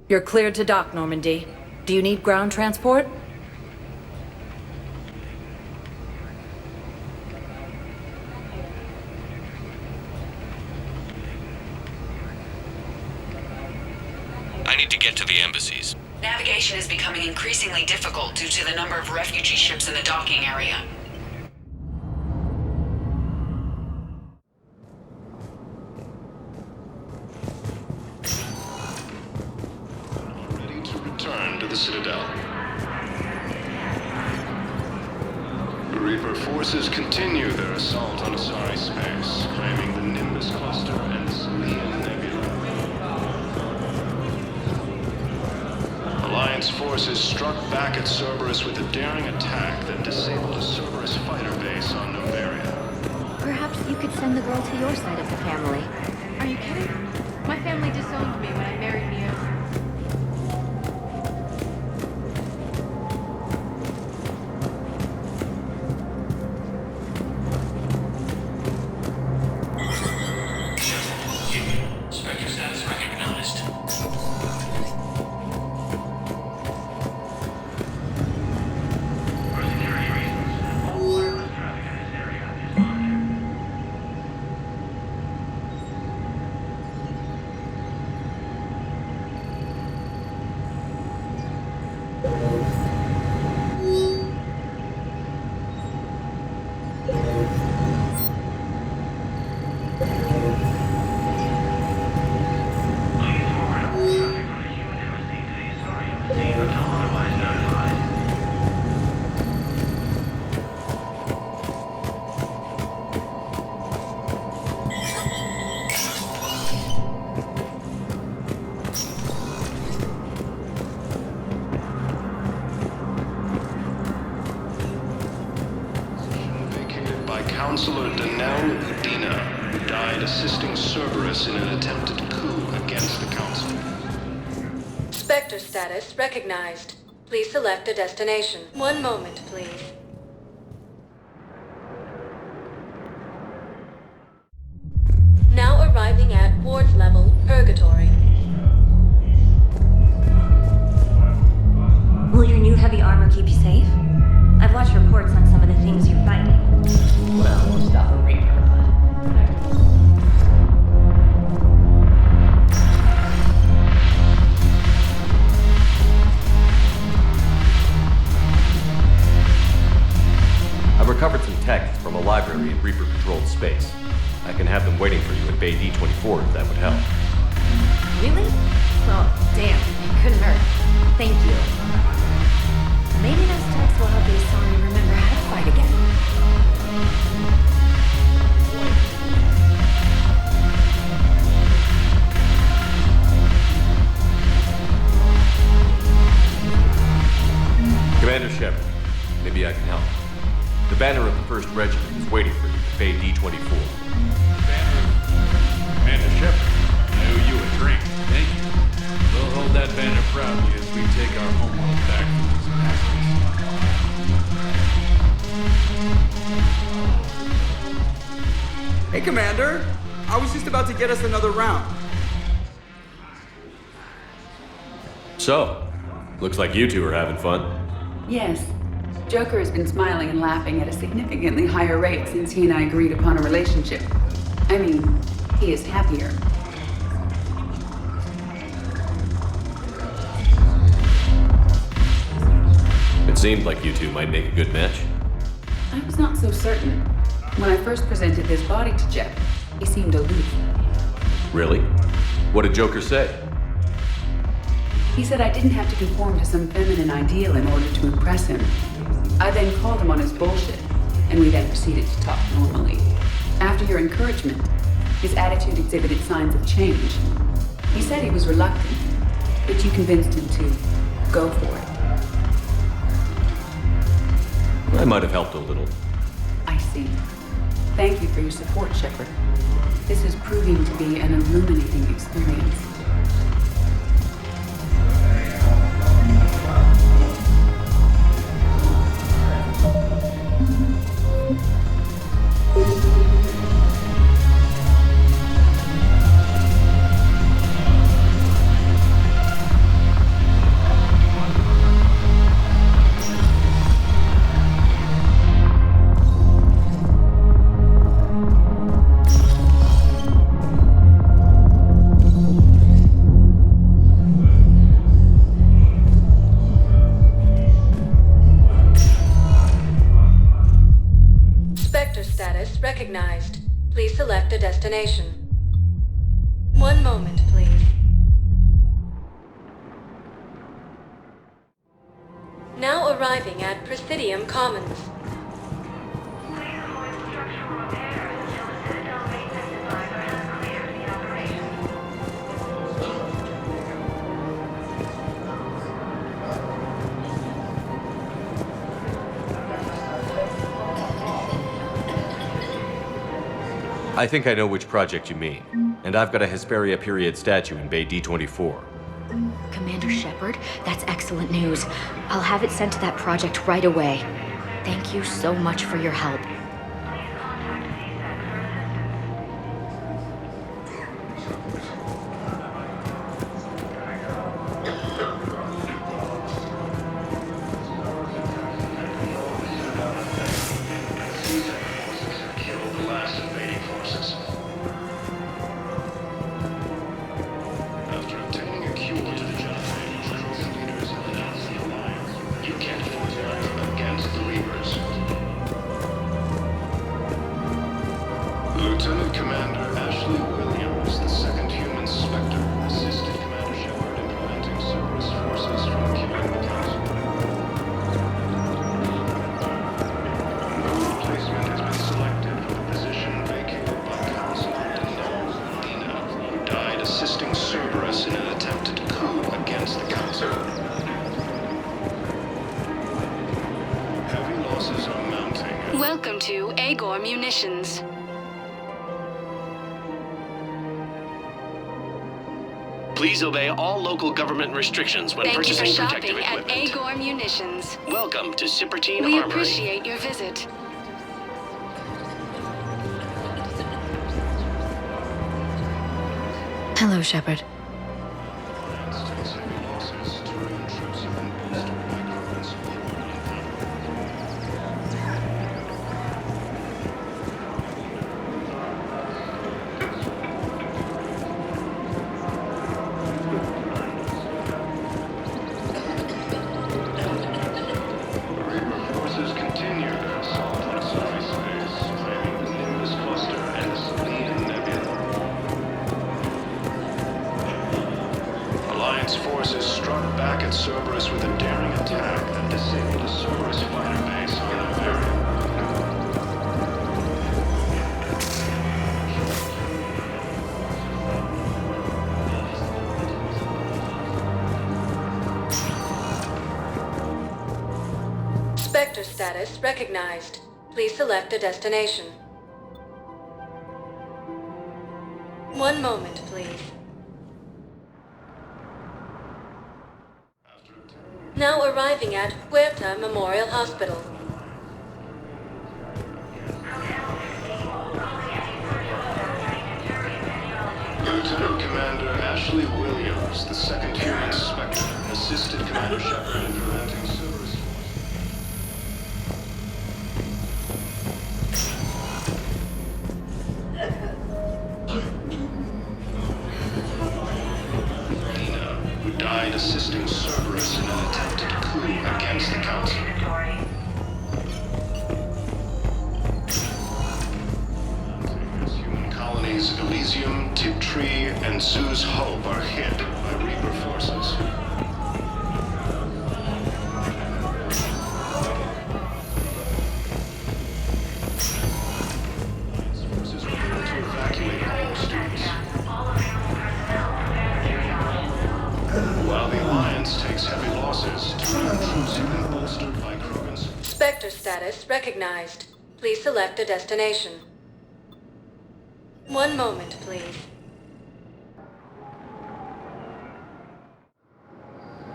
You're cleared to dock, Normandy. Do you need ground transport? I need to get to the embassies. Navigation is becoming increasingly difficult due to the number of refugee ships in the docking area. Ready to return to the Citadel. Reaper forces continue their assault on Asari space, claiming the Nimbus cluster and the Salian Nebula. Alliance forces struck back at Cerberus with a daring attack that disabled a Cerberus fighter base on Novaria. Perhaps you could send the girl to your side of the family. Are you kidding? My family disowned me when I married Neo. Spectre status recognized. For security reasons, all wireless traffic in this area is monitored. Please forward all traffic from the human embassy to the Asari embassy until otherwise notified. Vacated by Counselor Danel Udina, who died assisting Cerberus in an attempted coup against the Council. Spectre status recognized. Please select a destination. One moment, please. Now arriving at Ward's level, Purgatory. Will your new heavy armor keep you safe? I've watched reports on some of the things you're fighting. Well, we'll stop a Reaper, I've recovered some tech from a library in Reaper-controlled space. I can have them waiting for you at Bay D-24 if that would help. Really? Well, damn, it couldn't hurt. Thank you. Maybe those texts will help Mesana remember how to fight again. Commander Shepard, maybe I can help. The banner of the 1st Regiment is waiting for you at Bay D-24. Commander Shepard, I owe you a drink. Thank you. We'll hold that banner proudly as we take our homeworld back from these masters. Hey, Commander. I was just about to get us another round. So, looks like you two are having fun. Yes. Joker has been smiling and laughing at a significantly higher rate since he and I agreed upon a relationship. I mean, he is happier. It seemed like you two might make a good match. I was not so certain. When I first presented this body to Jeff, he seemed aloof. Really? What did Joker say? He said I didn't have to conform to some feminine ideal in order to impress him. I then called him on his bullshit, and we then proceeded to talk normally. After your encouragement, his attitude exhibited signs of change. He said he was reluctant, but you convinced him to go for it. I might have helped a little. I see. Thank you for your support, Shepard. This is proving to be an illuminating experience. Recognized. Please select a destination. One moment, please. Now arriving at Presidium Commons. Please avoid structural repairs until the Citadel maintenance advisor has cleared the operation. I think I know which project you mean. And I've got a Hesperia period statue in Bay D-24. Commander Shepard, that's excellent news. I'll have it sent to that project right away. Thank you so much for your help. Killed the last invading forces. After obtaining a cure to the genocide, the leaders announced the alliance. You can't fight against the Reapers. Lieutenant Commander Ashley Williams, the second human Spectre, assisted Commander Shepard in preventing Cerberus forces from killing the Council. No replacement has been selected for the position vacated by Councilor Dina, who died assisting Cerberus in an attempted coup against the Council. Heavy losses are mounting. Welcome to Agor Munitions. Please obey all local government restrictions when Thank you for purchasing shopping protective at equipment. Agor Munitions. Welcome to Sippertine We Armory. appreciate your visit. Hello, Shepard. Takes heavy losses. Terran troops have been bolstered by Krogan's support. Reaper forces continue their assault on Survey Space, claiming the Nimbus Cluster and the Selenium Nebula. Alliance forces forces struck back at Cerberus with a daring attack that disabled a Cerberus fighter base on Novaria. Spectre status recognized. Please select a destination. 1 moment, please. Now arriving at Huerta Memorial Hospital. Lieutenant Commander Ashley Williams, the second human Spectre, assisted Commander Shepard in preventing Cerberus. Who died assisting Cerberus in an attempted coup against the Council. Human colonies Elysium, Tiptree, and Zoo's Hope are hit by Reaper forces. Forces were able to evacuate all students. While the Alliance takes heavy losses, Turian troops have been bolstered by Krogan's. Spectre status recognized. Please select a destination. 1 moment, please.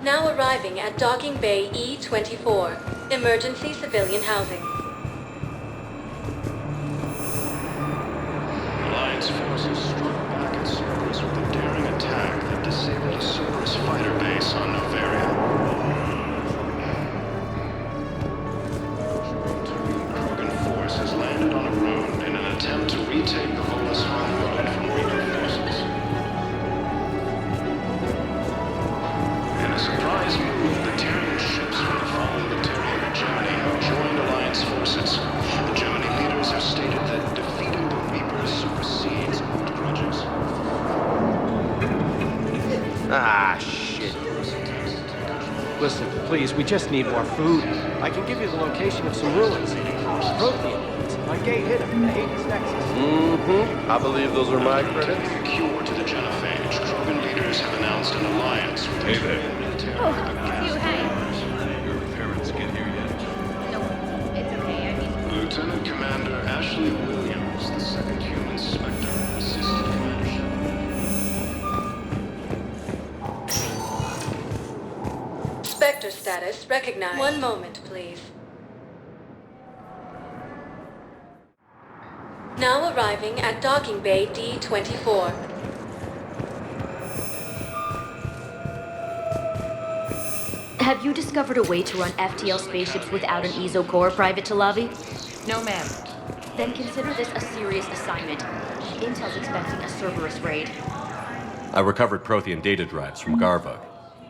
Now arriving at Docking Bay E-24, emergency civilian housing. Alliance forces struck back at Cerberus with a daring attack that disabled a Cerberus fighter base on Novaria. Turian Krogan force has landed on a road in an attempt to retake the Volus Han road from Reaper forces. In a surprise move, the Terrian ships from the fallen Batarian hegemony have joined Alliance forces. The Gemini leaders have stated that defeating the Reapers supersedes old grudges. Ah, shit. Listen, please, we just need more food. I can give you the location of some ruins. Prothean. My gate hit him in the Hades Nexus. Mm-hmm. I believe those are my credits. Taking a cure to the genophage, Krogan leaders have announced an alliance with the Turian military. Your parents get here yet? No, it's okay. I mean, Lieutenant Commander Ashley Williams, the second human Spectre, assisted Commander Shepard. Spectre status recognized. 1 moment, please. Now arriving at Docking Bay D-24. Have you discovered a way to run FTL spaceships without an ESO core, Private Talavi? No, ma'am. Then consider this a serious assignment. Intel's expecting a Cerberus raid. I recovered Prothean data drives from Garvug.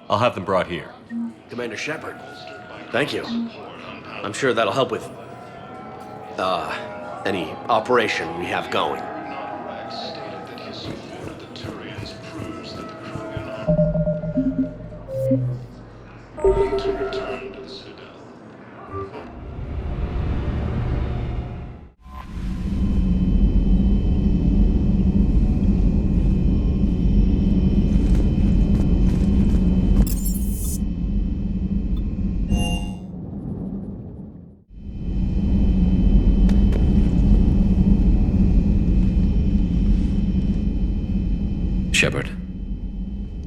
I'll have them brought here. Commander Shepard, thank you. I'm sure that'll help with, any operation we have going. Rex stated that his support of the Turians proves that the Krogan are willing to return to the Citadel. Shepard.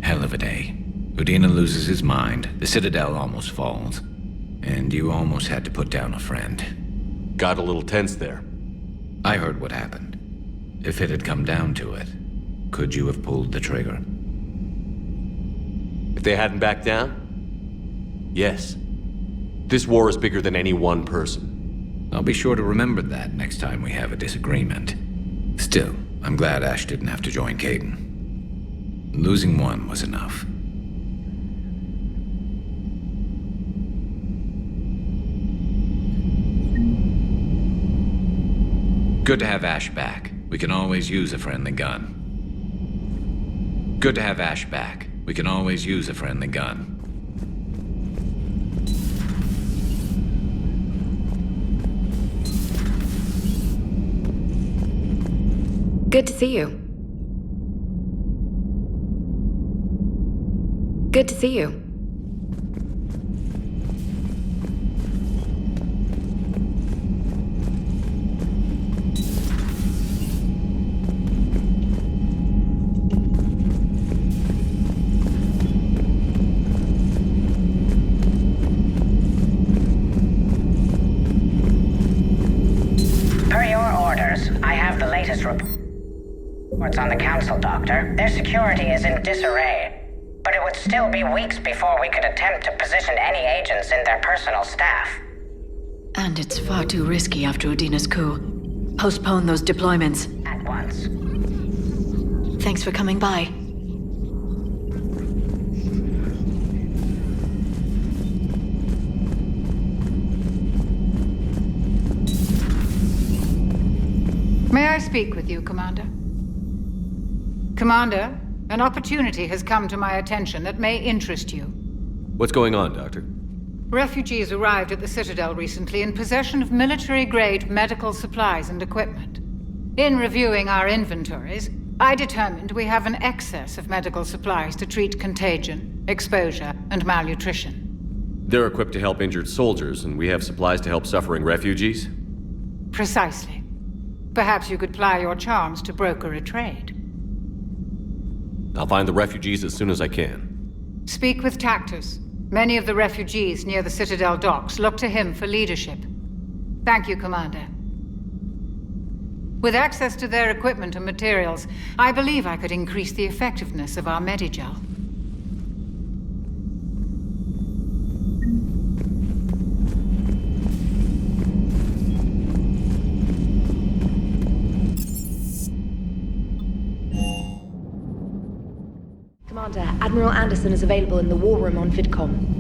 Hell of a day. Udina loses his mind, the Citadel almost falls, and you almost had to put down a friend. Got a little tense there. I heard what happened. If it had come down to it, could you have pulled the trigger? If they hadn't backed down? Yes. This war is bigger than any one person. I'll be sure to remember that next time we have a disagreement. Still, I'm glad Ash didn't have to join Caden. Losing one was enough. Good to have Ash back. We can always use a friendly gun. Good to have Ash back. We can always use a friendly gun. Good to see you. Good to see you. Per your orders, I have the latest reports on the Council, Doctor. Their security is in disarray, but it would still be weeks before we could attempt to position any agents in their personal staff. And it's far too risky after Udina's coup. Postpone those deployments. At once. Thanks for coming by. May I speak with you, Commander? Commander, an opportunity has come to my attention that may interest you. What's going on, Doctor? Refugees arrived at the Citadel recently in possession of military-grade medical supplies and equipment. In reviewing our inventories, I determined we have an excess of medical supplies to treat contagion, exposure, and malnutrition. They're equipped to help injured soldiers, and we have supplies to help suffering refugees? Precisely. Perhaps you could ply your charms to broker a trade. I'll find the refugees as soon as I can. Speak with Tactus. Many of the refugees near the Citadel docks look to him for leadership. Thank you, Commander. With access to their equipment and materials, I believe I could increase the effectiveness of our Medigel. Commander, Admiral Anderson is available in the war room on VidCom.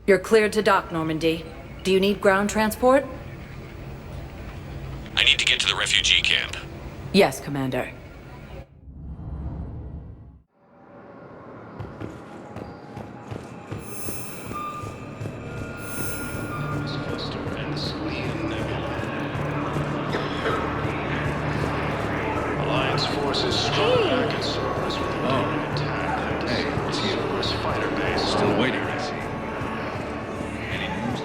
You're cleared to dock, Normandy. Do you need ground transport? I need to get to the refugee camp. Yes, Commander. Alliance forces struck back at Cerberus with a daring attack at the Cerberus fighter base. Still waiting, I see. Any news?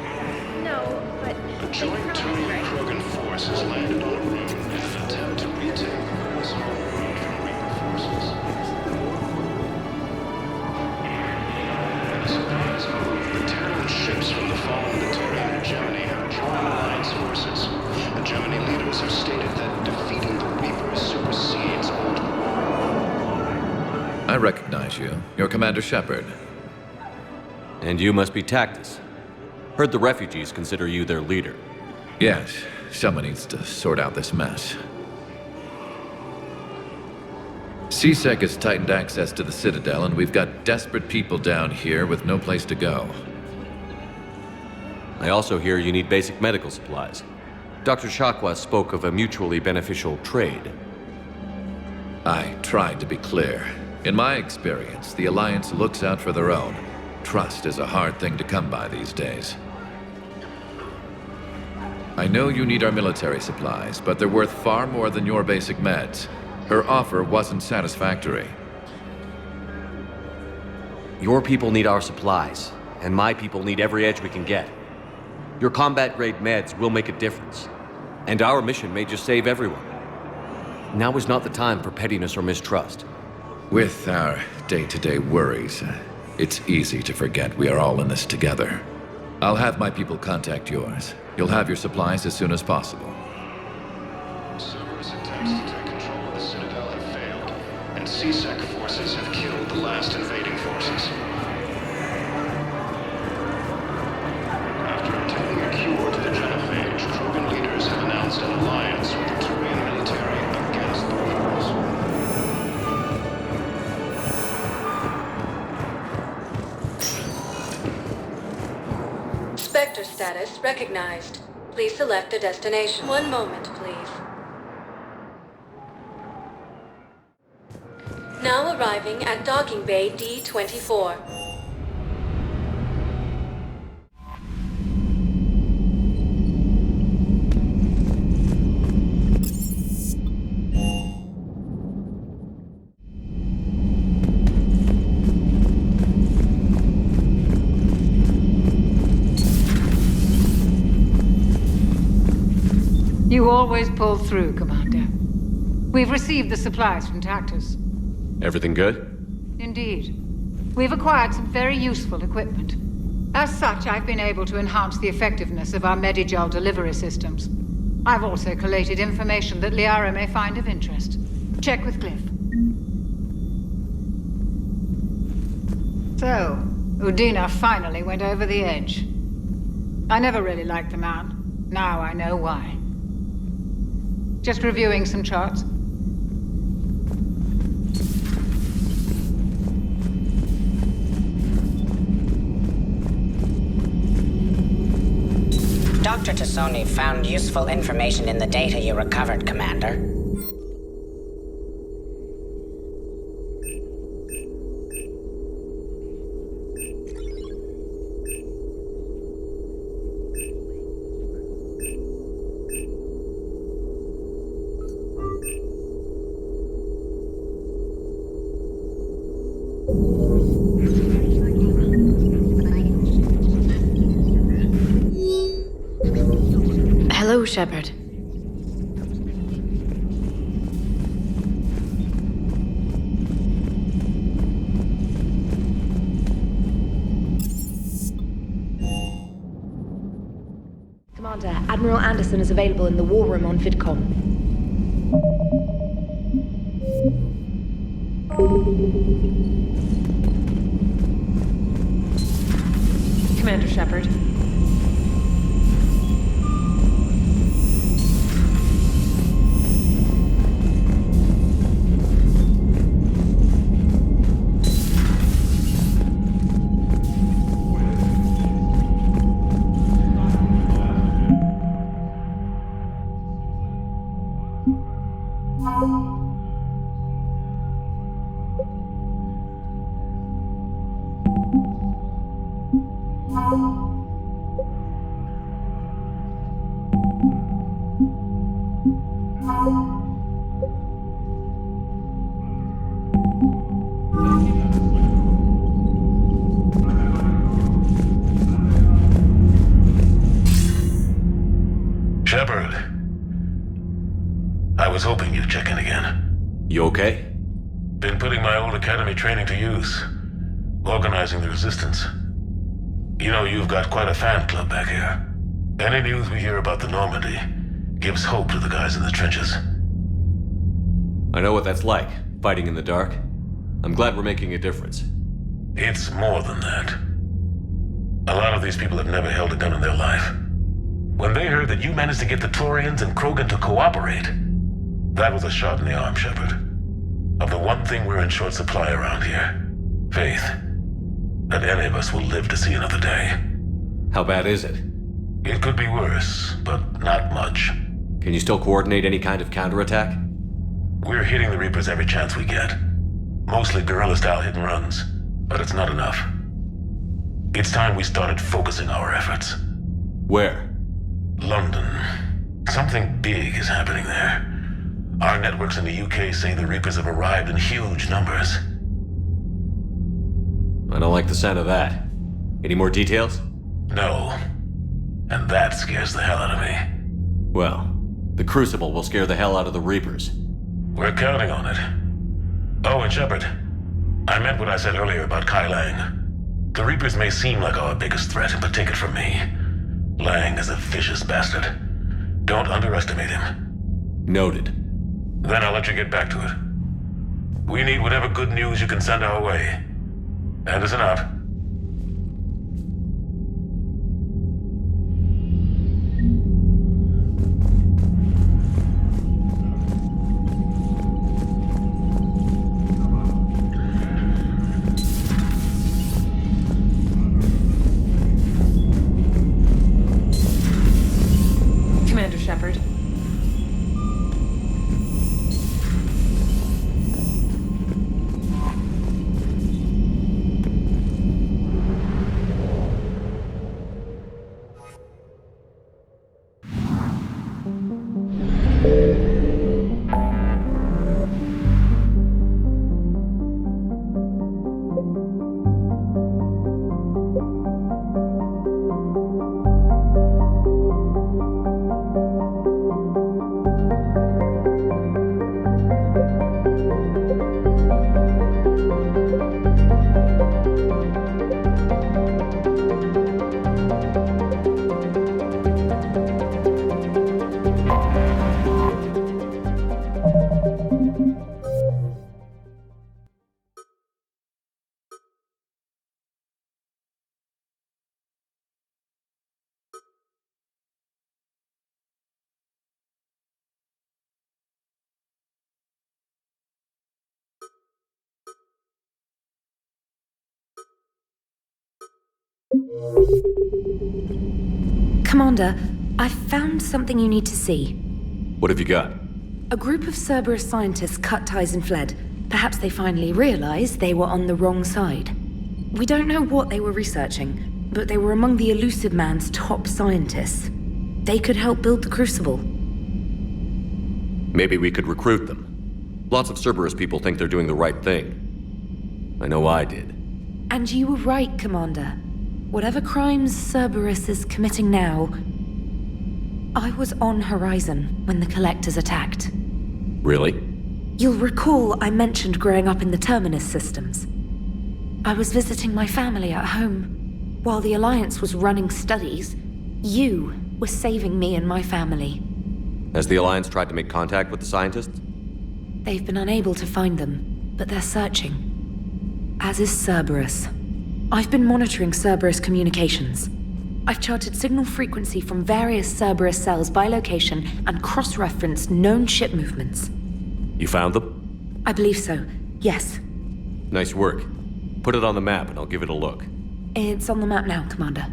No, but... A joint Tony-Krogan force has landed on Rune in an attempt to retake the small world from Reaper forces. As has moved, the Terran ships from the fallen Batarian hegemony have joined Alliance forces. The Gemini leaders have stated that defeating the Reapers supersedes old I recognize you. You're Commander Shepard. And you must be Tactus. Heard the refugees consider you their leader. Yes, someone needs to sort out this mess. CSEC has tightened access to the Citadel, and we've got desperate people down here with no place to go. I also hear you need basic medical supplies. Dr. Chakwas spoke of a mutually beneficial trade. I tried to be clear. In my experience, the Alliance looks out for their own. Trust is a hard thing to come by these days. I know you need our military supplies, but they're worth far more than your basic meds. Her offer wasn't satisfactory. Your people need our supplies, and my people need every edge we can get. Your combat-grade meds will make a difference, and our mission may just save everyone. Now is not the time for pettiness or mistrust. With our day-to-day worries, it's easy to forget we are all in this together. I'll have my people contact yours. You'll have your supplies as soon as possible. Cerberus attempts to take control of the Citadel have failed, and CSEC forces have killed the last invading forces. After obtaining a cure to the genophage, Krogan leaders have announced an alliance with the Turian military against the Reapers. Spectre status recognized. Please select a destination. One moment, please. Now arriving at docking bay D24. You always pull through, Commander. We've received the supplies from Tactus. Everything good? Indeed. We've acquired some very useful equipment. As such, I've been able to enhance the effectiveness of our Medigel delivery systems. I've also collated information that Liara may find of interest. Check with Cliff. So, Udina finally went over the edge. I never really liked the man. Now I know why. Just reviewing some charts. Dr. Tassoni found useful information in the data you recovered, Commander. Hello, Shepard. Commander, Admiral Anderson is available in the war room on VidCom. Commander Shepard. Shepard. I was hoping you'd check in again. You okay? Been putting my old academy training to use. Organizing the resistance. You know, you've got quite a fan club back here. Any news we hear about the Normandy gives hope to the guys in the trenches. I know what that's like, fighting in the dark. I'm glad we're making a difference. It's more than that. A lot of these people have never held a gun in their life. When they heard that you managed to get the Turians and Krogan to cooperate, that was a shot in the arm, Shepard. Of the one thing we're in short supply around here, faith. That any of us will live to see another day. How bad is it? It could be worse, but not much. Can you still coordinate any kind of counterattack? We're hitting the Reapers every chance we get. Mostly guerrilla-style hit and runs, but it's not enough. It's time we started focusing our efforts. Where? London. Something big is happening there. Our networks in the UK say the Reapers have arrived in huge numbers. I don't like the sound of that. Any more details? No. And that scares the hell out of me. Well, the Crucible will scare the hell out of the Reapers. We're counting on it. Oh, and Shepard, I meant what I said earlier about Kai Lang. The Reapers may seem like our biggest threat, but take it from me. Lang is a vicious bastard. Don't underestimate him. Noted. Then I'll let you get back to it. We need whatever good news you can send our way. Anderson out. Commander, I've found something you need to see. What have you got? A group of Cerberus scientists cut ties and fled. Perhaps they finally realized they were on the wrong side. We don't know what they were researching, but they were among the Elusive Man's top scientists. They could help build the Crucible. Maybe we could recruit them. Lots of Cerberus people think they're doing the right thing. I know I did. And you were right, Commander. Whatever crimes Cerberus is committing now, I was on Horizon when the Collectors attacked. Really? You'll recall I mentioned growing up in the Terminus systems. I was visiting my family at home. While the Alliance was running studies, you were saving me and my family. Has the Alliance tried to make contact with the scientists? They've been unable to find them, but they're searching. As is Cerberus. I've been monitoring Cerberus communications. I've charted signal frequency from various Cerberus cells by location and cross-referenced known ship movements. You found them? I believe so, yes. Nice work. Put it on the map and I'll give it a look. It's on the map now, Commander.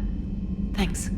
Thanks.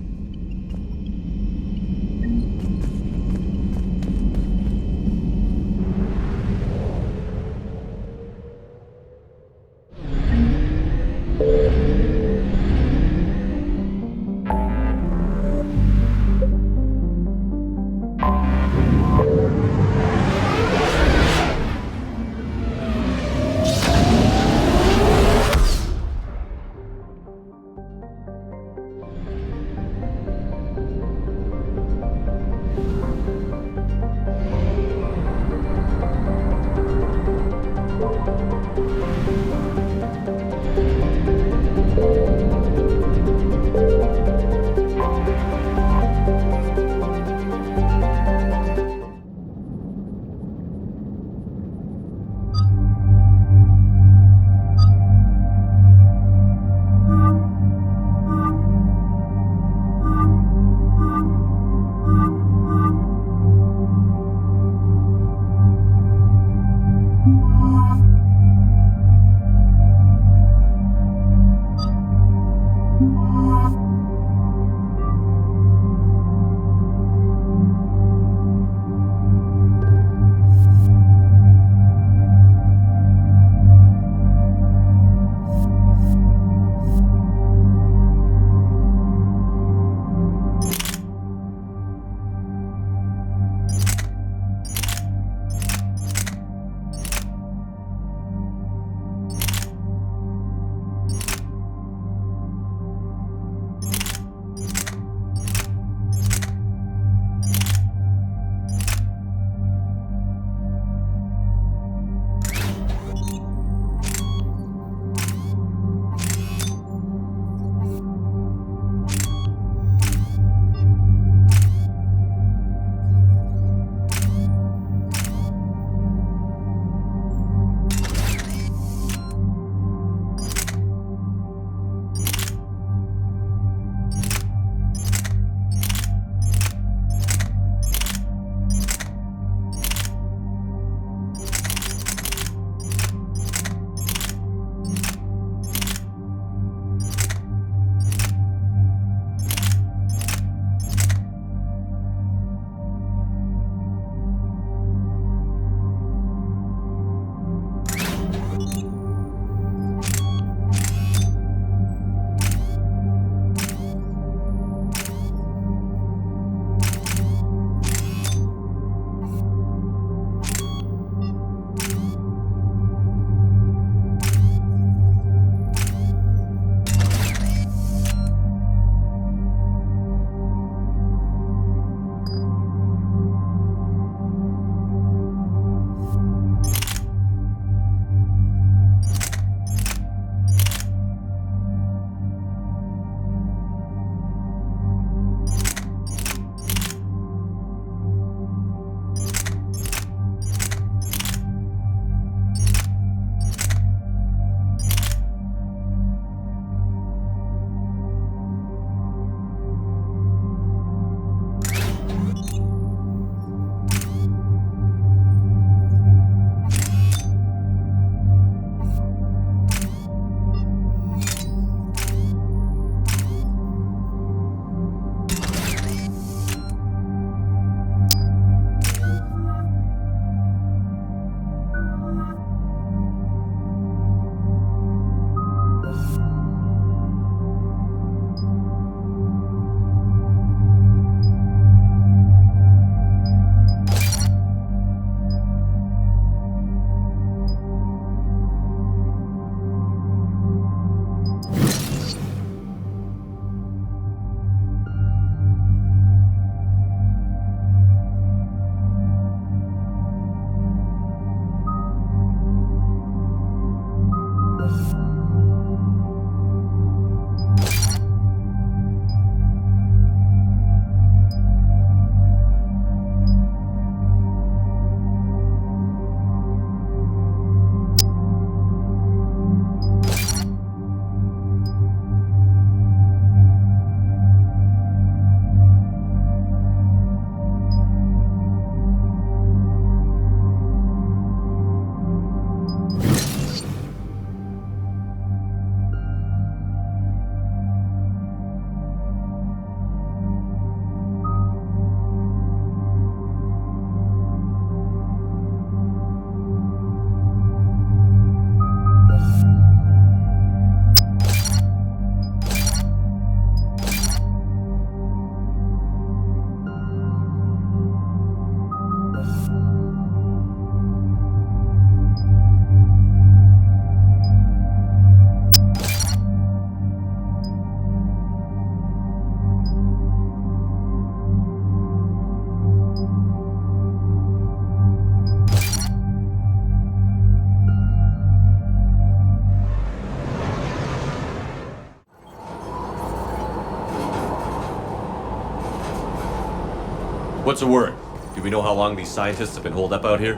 What's the word? Do we know how long these scientists have been holed up out here?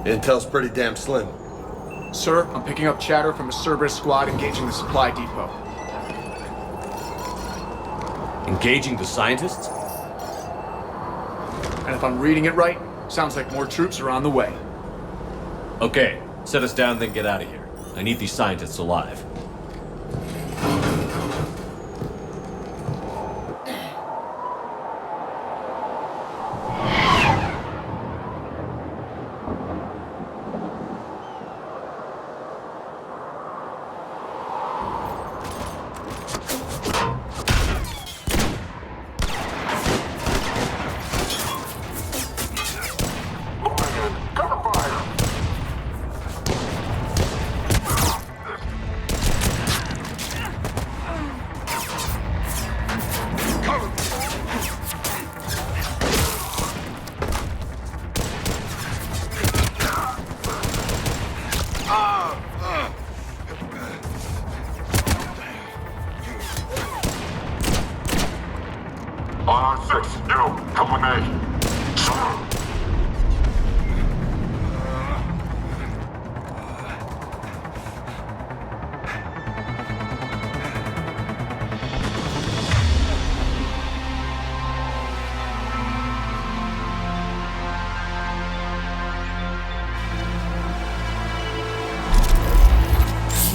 Intel's pretty damn slim. Sir, I'm picking up chatter from a Cerberus squad engaging the supply depot. Engaging the scientists? And if I'm reading it right, sounds like more troops are on the way. Okay, set us down, then get out of here. I need these scientists alive.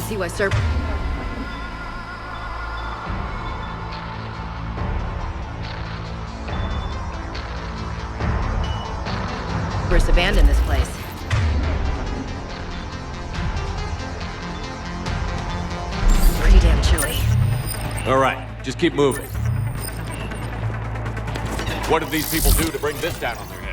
See why Sir... Cerberus abandoned this place. Pretty damn chilly. All right, just keep moving. What did these people do to bring this down on their heads?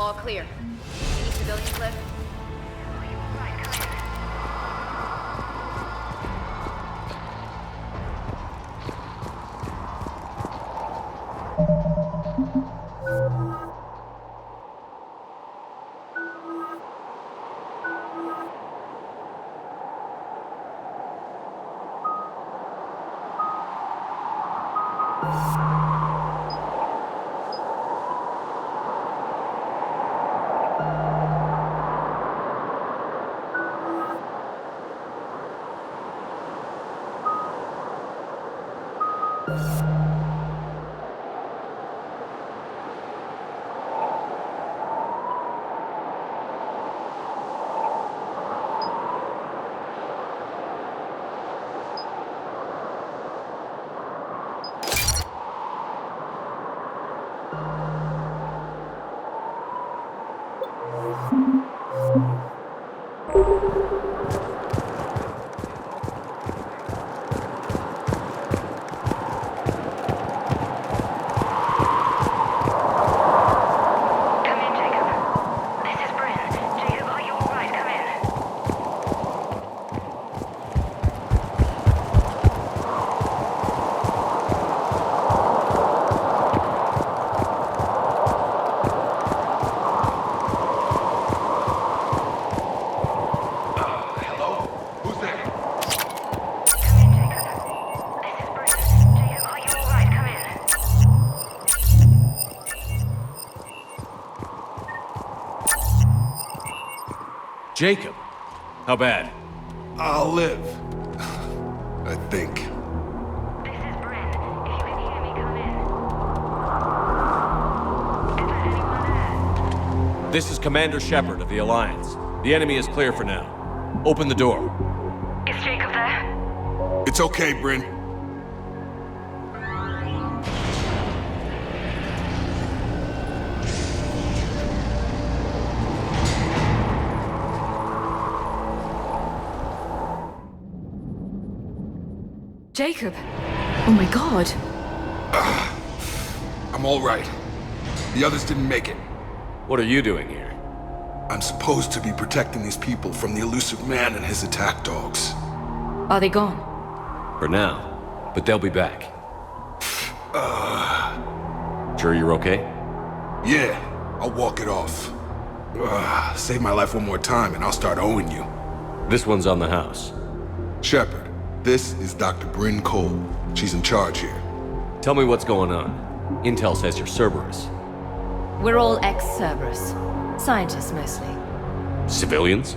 All clear. Any civilians left? Jacob! How bad? I'll live. I think. This is Commander Shepard of the Alliance. The enemy is clear for now. Open the door. Is Jacob there? It's okay, Bryn. Jacob! Oh my god! I'm all right. The others didn't make it. What are you doing here? I'm supposed to be protecting these people from the elusive man and his attack dogs. Are they gone? For now. But they'll be back. Sure you're okay? Yeah, I'll walk it off. Save my life one more time and I'll start owing you. This one's on the house. Shepard, this is Dr. Bryn Cole. She's in charge here. Tell me what's going on. Intel says you're Cerberus. We're all ex-Cerberus. Scientists, mostly. Civilians?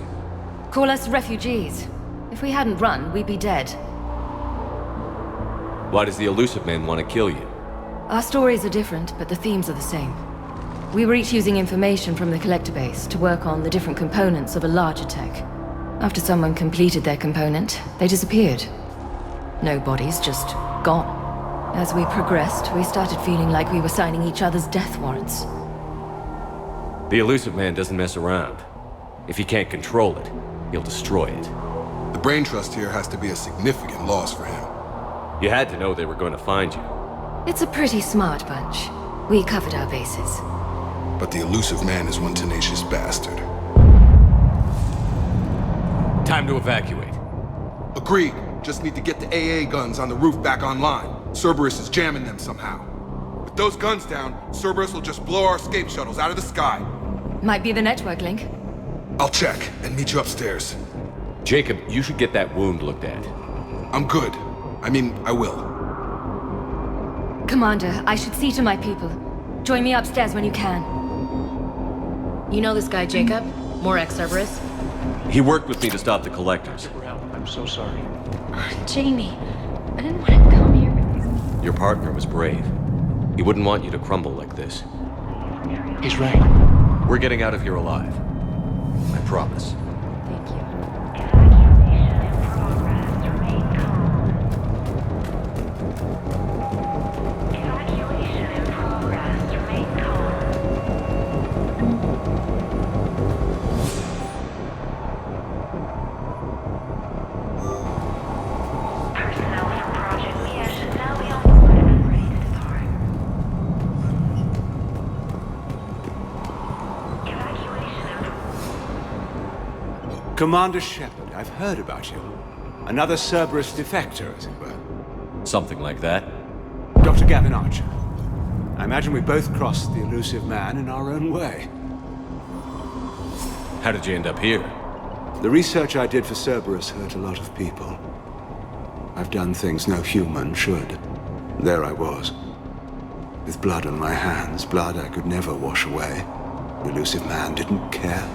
Call us refugees. If we hadn't run, we'd be dead. Why does the elusive man want to kill you? Our stories are different, but the themes are the same. We were each using information from the collector base to work on the different components of a larger tech. After someone completed their component, they disappeared. No bodies, just gone. As we progressed, we started feeling like we were signing each other's death warrants. The elusive man doesn't mess around. If he can't control it, he'll destroy it. The brain trust here has to be a significant loss for him. You had to know they were going to find you. It's a pretty smart bunch. We covered our bases. But the elusive man is one tenacious bastard. Time to evacuate. Agreed. Just need to get the AA guns on the roof back online. Cerberus is jamming them somehow. With those guns down, Cerberus will just blow our escape shuttles out of the sky. Might be the network link. I'll check and meet you upstairs. Jacob, you should get that wound looked at. I'm good. I mean, I will. Commander, I should see to my people. Join me upstairs when you can. You know this guy, Jacob? More ex-Cerberus? He worked with me to stop the collectors. I'm so sorry. Jamie, I didn't want to come here with you. Your partner was brave. He wouldn't want you to crumble like this. He's right. We're getting out of here alive. I promise. Thank you. Commander Shepard, I've heard about you. Another Cerberus defector, as it were. Something like that. Dr. Gavin Archer. I imagine we both crossed the elusive man in our own way. How did you end up here? The research I did for Cerberus hurt a lot of people. I've done things no human should. There I was. With blood on my hands, blood I could never wash away. The elusive man didn't care.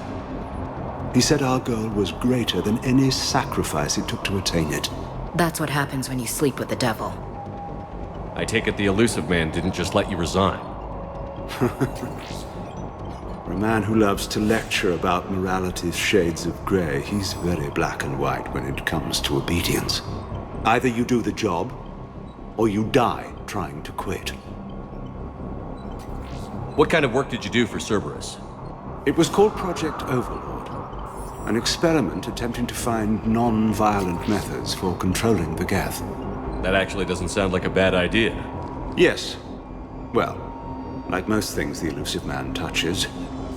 He said our goal was greater than any sacrifice it took to attain it. That's what happens when you sleep with the devil. I take it the elusive man didn't just let you resign. For a man who loves to lecture about morality's shades of grey, he's very black and white when it comes to obedience. Either you do the job, or you die trying to quit. What kind of work did you do for Cerberus? It was called Project Overlord. An experiment attempting to find non-violent methods for controlling the Geth. That actually doesn't sound like a bad idea. Yes. Well, like most things the elusive man touches,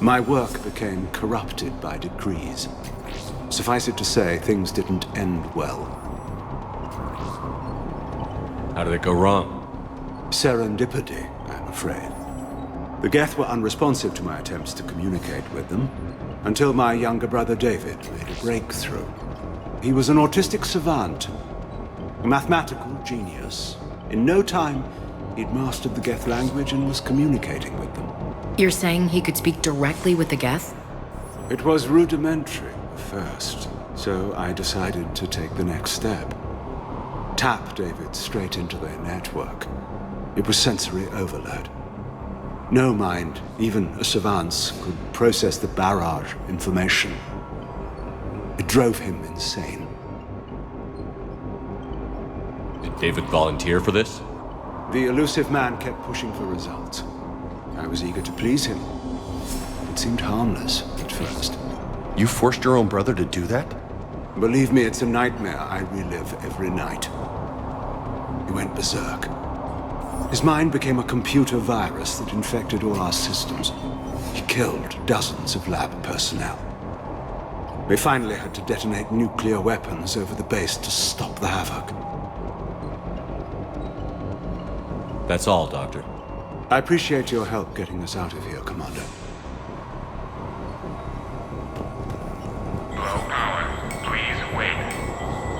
my work became corrupted by decrees. Suffice it to say, things didn't end well. How did it go wrong? Serendipity, I'm afraid. The Geth were unresponsive to my attempts to communicate with them, until my younger brother David made a breakthrough. He was an autistic savant, a mathematical genius. In no time, he'd mastered the Geth language and was communicating with them. You're saying he could speak directly with the Geth? It was rudimentary, first, so I decided to take the next step. Tap David straight into their network. It was sensory overload. No mind, even a savant's, could process the barrage of information. It drove him insane. Did David volunteer for this? The elusive man kept pushing for results. I was eager to please him. It seemed harmless at first. You forced your own brother to do that? Believe me, it's a nightmare I relive every night. He went berserk. His mind became a computer virus that infected all our systems. He killed dozens of lab personnel. They finally had to detonate nuclear weapons over the base to stop the havoc. That's all, Doctor. I appreciate your help getting us out of here, Commander. Low power. Please wait.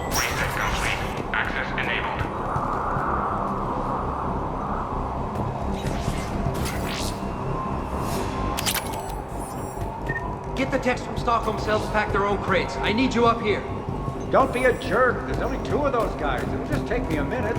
Reset complete. Access enabled. Get the techs from Stockholm cells to pack their own crates. I need you up here. Don't be a jerk. There's only 2 of those guys. It'll just take me a minute.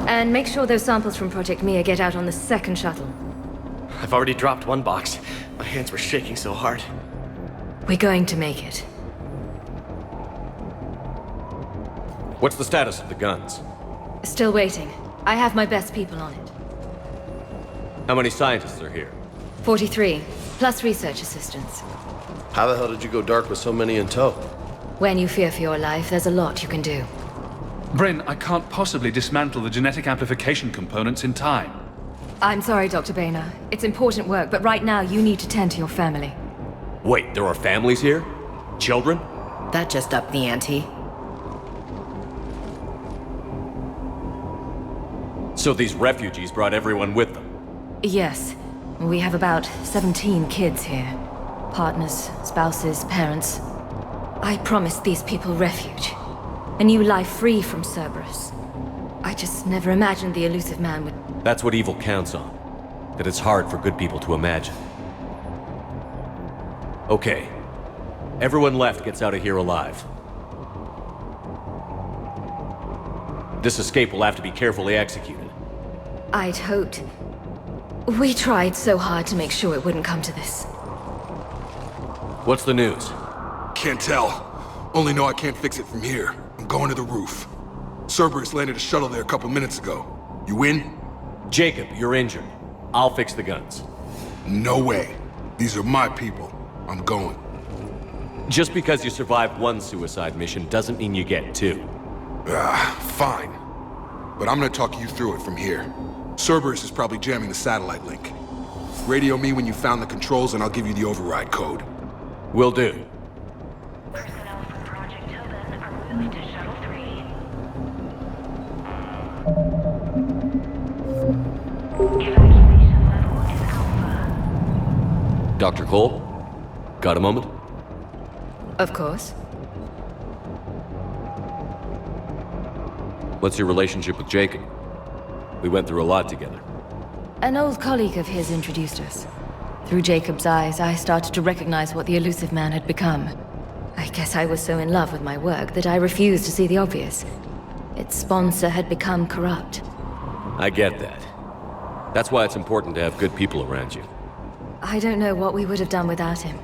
And make sure those samples from Project Mia get out on the second shuttle. I've already dropped one box. My hands were shaking so hard. We're going to make it. What's the status of the guns? Still waiting. I have my best people on it. How many scientists are here? 43, plus research assistants. How the hell did you go dark with so many in tow? When you fear for your life, there's a lot you can do. Bryn, I can't possibly dismantle the genetic amplification components in time. I'm sorry, Dr. Boehner. It's important work, but right now you need to tend to your family. Wait, there are families here? Children? That just upped the ante. So these refugees brought everyone with them? Yes. We have about 17 kids here. Partners, spouses, parents. I promised these people refuge. A new life free from Cerberus. I just never imagined the elusive man would... That's what evil counts on. That it's hard for good people to imagine. Okay. Everyone left gets out of here alive. This escape will have to be carefully executed. I'd hoped. We tried so hard to make sure it wouldn't come to this. What's the news? Can't tell. Only know I can't fix it from here. I'm going to the roof. Cerberus landed a shuttle there a couple minutes ago. You in? Jacob, you're injured. I'll fix the guns. No way. These are my people. I'm going. Just because you survived one suicide mission doesn't mean you get 2. Fine. But I'm gonna talk you through it from here. Cerberus is probably jamming the satellite link. Radio me when you found the controls and I'll give you the override code. Will do. Personnel from Project Tobin are moving to Shuttle 3. Evacuation level is Alpha. Dr. Cole? Got a moment? Of course. What's your relationship with Jacob? We went through a lot together. An old colleague of his introduced us. Through Jacob's eyes, I started to recognize what the elusive man had become. I guess I was so in love with my work that I refused to see the obvious. Its sponsor had become corrupt. I get that. That's why it's important to have good people around you. I don't know what we would have done without him.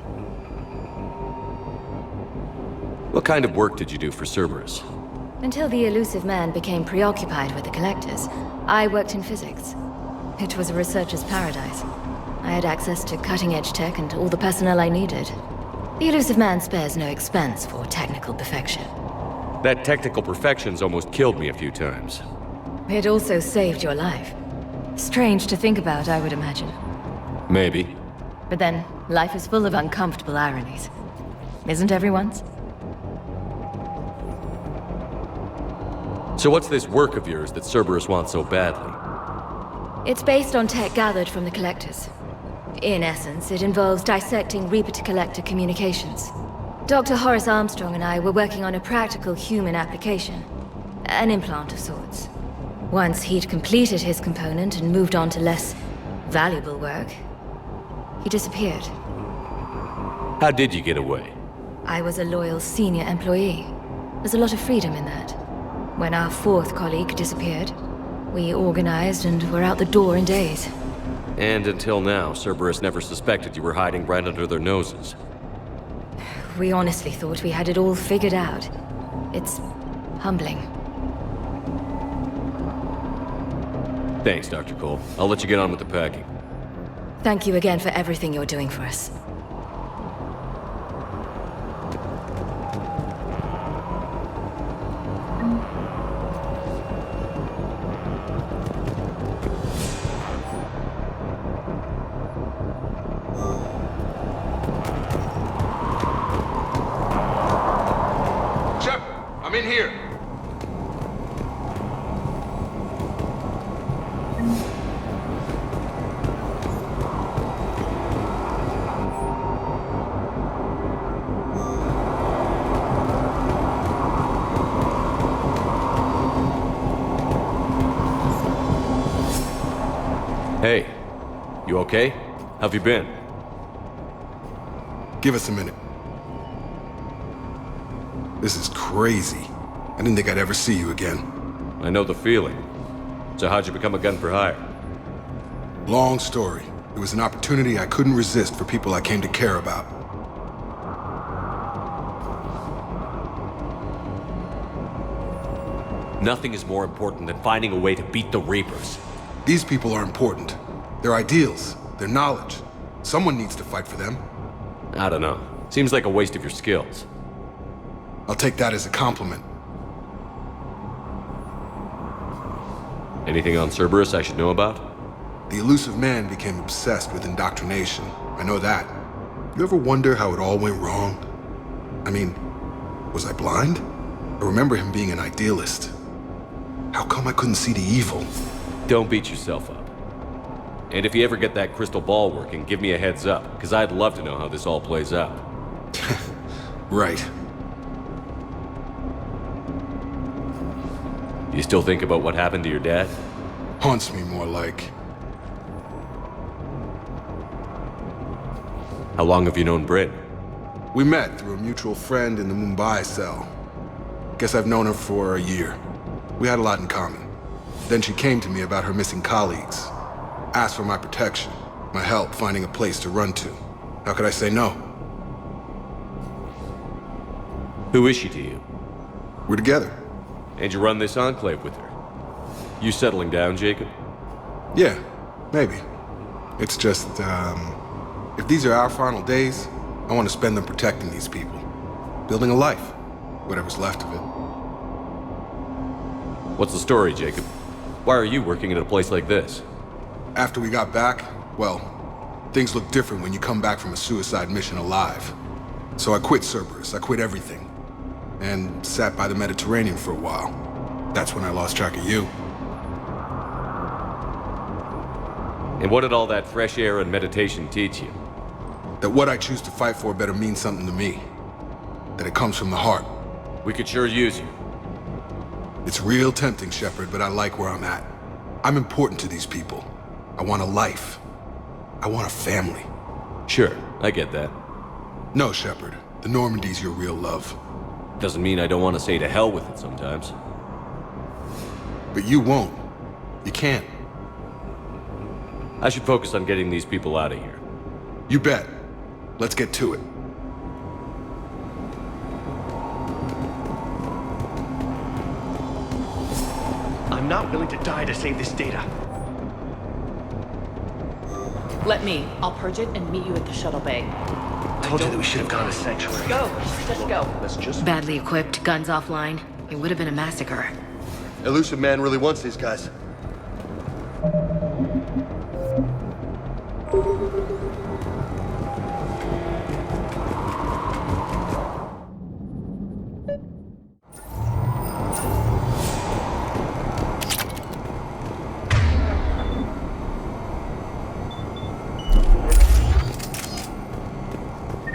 What kind of work did you do for Cerberus? Until the elusive man became preoccupied with the collectors, I worked in physics. It was a researcher's paradise. I had access to cutting-edge tech and all the personnel I needed. The elusive man spares no expense for technical perfection. That technical perfection's almost killed me a few times. It also saved your life. Strange to think about, I would imagine. Maybe. But then, life is full of uncomfortable ironies. Isn't everyone's? So what's this work of yours that Cerberus wants so badly? It's based on tech gathered from the collectors. In essence, it involves dissecting Reaper-to-Collector communications. Dr. Horace Armstrong and I were working on a practical human application. An implant of sorts. Once he'd completed his component and moved on to less valuable work, he disappeared. How did you get away? I was a loyal senior employee. There's a lot of freedom in that. When our fourth colleague disappeared, we organized and were out the door in days. And until now, Cerberus never suspected you were hiding right under their noses. We honestly thought we had it all figured out. It's humbling. Thanks, Dr. Cole. I'll let you get on with the packing. Thank you again for everything you're doing for us. I'm in here. Hey, you okay? How've you been? Give us a minute. This is crazy. I didn't think I'd ever see you again. I know the feeling. So how'd you become a gun for hire? Long story. It was an opportunity I couldn't resist for people I came to care about. Nothing is more important than finding a way to beat the Reapers. These people are important. Their ideals, their knowledge. Someone needs to fight for them. I don't know. Seems like a waste of your skills. I'll take that as a compliment. Anything on Cerberus I should know about? The elusive man became obsessed with indoctrination. I know that. You ever wonder how it all went wrong? I mean, was I blind? I remember him being an idealist. How come I couldn't see the evil? Don't beat yourself up. And if you ever get that crystal ball working, give me a heads up, because I'd love to know how this all plays out. Right. You still think about what happened to your dad? Haunts me more like. How long have you known Britt? We met through a mutual friend in the Mumbai cell. Guess I've known her for a year. We had a lot in common. Then she came to me about her missing colleagues. Asked for my protection, my help finding a place to run to. How could I say no? Who is she to you? We're together. And you run this enclave with her? You settling down, Jacob? Yeah, maybe. It's just, if these are our final days, I want to spend them protecting these people. Building a life, whatever's left of it. What's the story, Jacob? Why are you working at a place like this? After we got back, well, things look different when you come back from a suicide mission alive. So I quit Cerberus, I quit everything. And sat by the Mediterranean for a while. That's when I lost track of you. And what did all that fresh air and meditation teach you? That what I choose to fight for better mean something to me. That it comes from the heart. We could sure use you. It's real tempting, Shepard, but I like where I'm at. I'm important to these people. I want a life. I want a family. Sure, I get that. No, Shepard. The Normandy's your real love. Doesn't mean I don't want to say to hell with it sometimes. But you won't. You can't. I should focus on getting these people out of here. You bet. Let's get to it. I'm not willing to die to save this data. Let me. I'll purge it and meet you at the shuttle bay. I told you that we should have gone to Sanctuary. Go! Just go. Let's just... Badly equipped, guns offline. It would have been a massacre. Elusive man really wants these guys.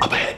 Up ahead.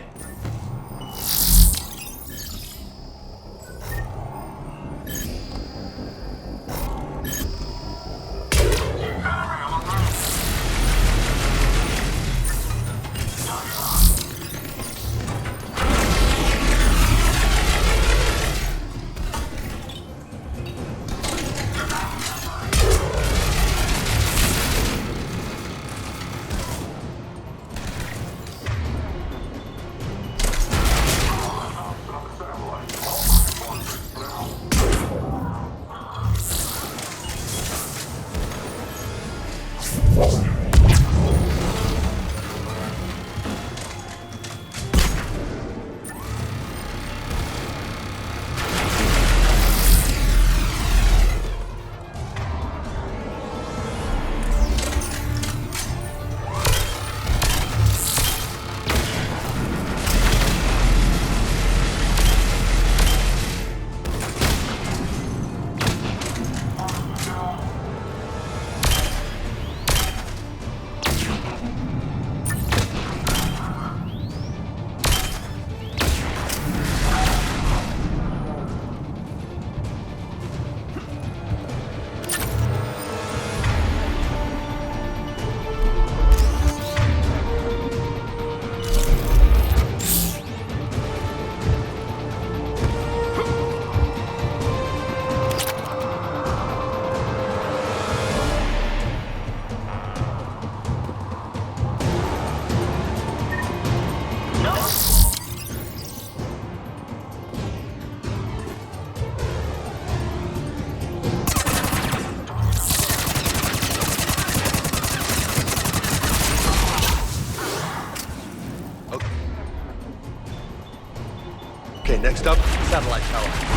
Okay, next up, satellite tower.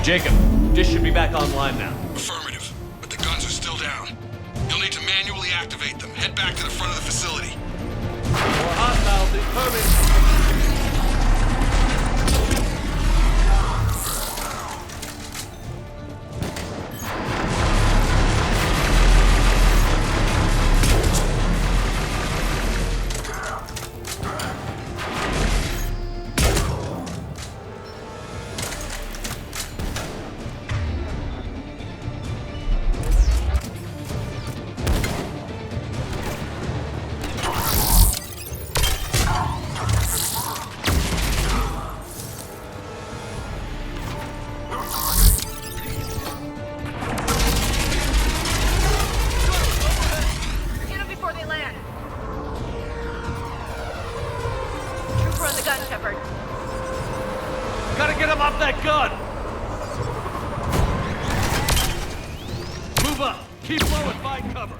Jacob, dish should be back online now. Affirmative, but the guns are still down. You'll need to manually activate them. Head back to the front of the facility. More hostiles incoming. Gotta get him off that gun! Move up! Keep low and find cover!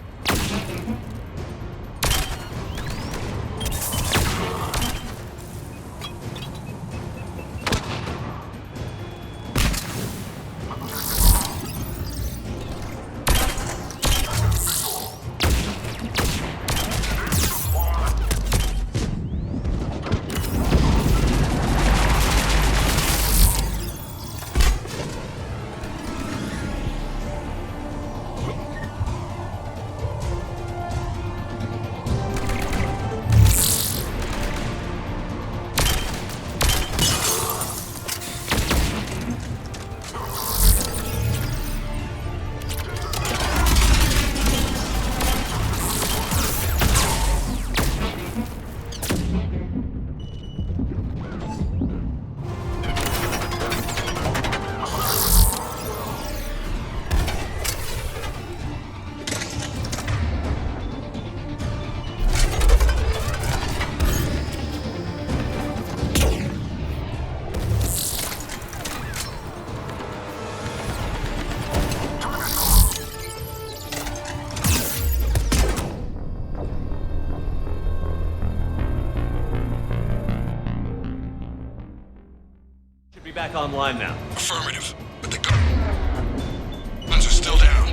Back online now. Affirmative, but the guns are still down.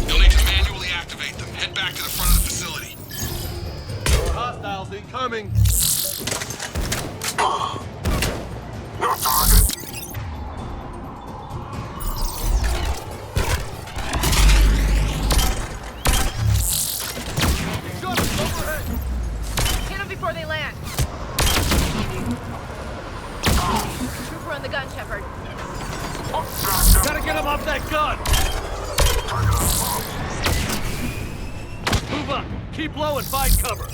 You'll need to manually activate them. Head back to the front of the facility. More hostiles incoming. Hit them before they land. Trooper on the gun, Shepard. Gotta get him off that gun! Move up! Keep low and find cover!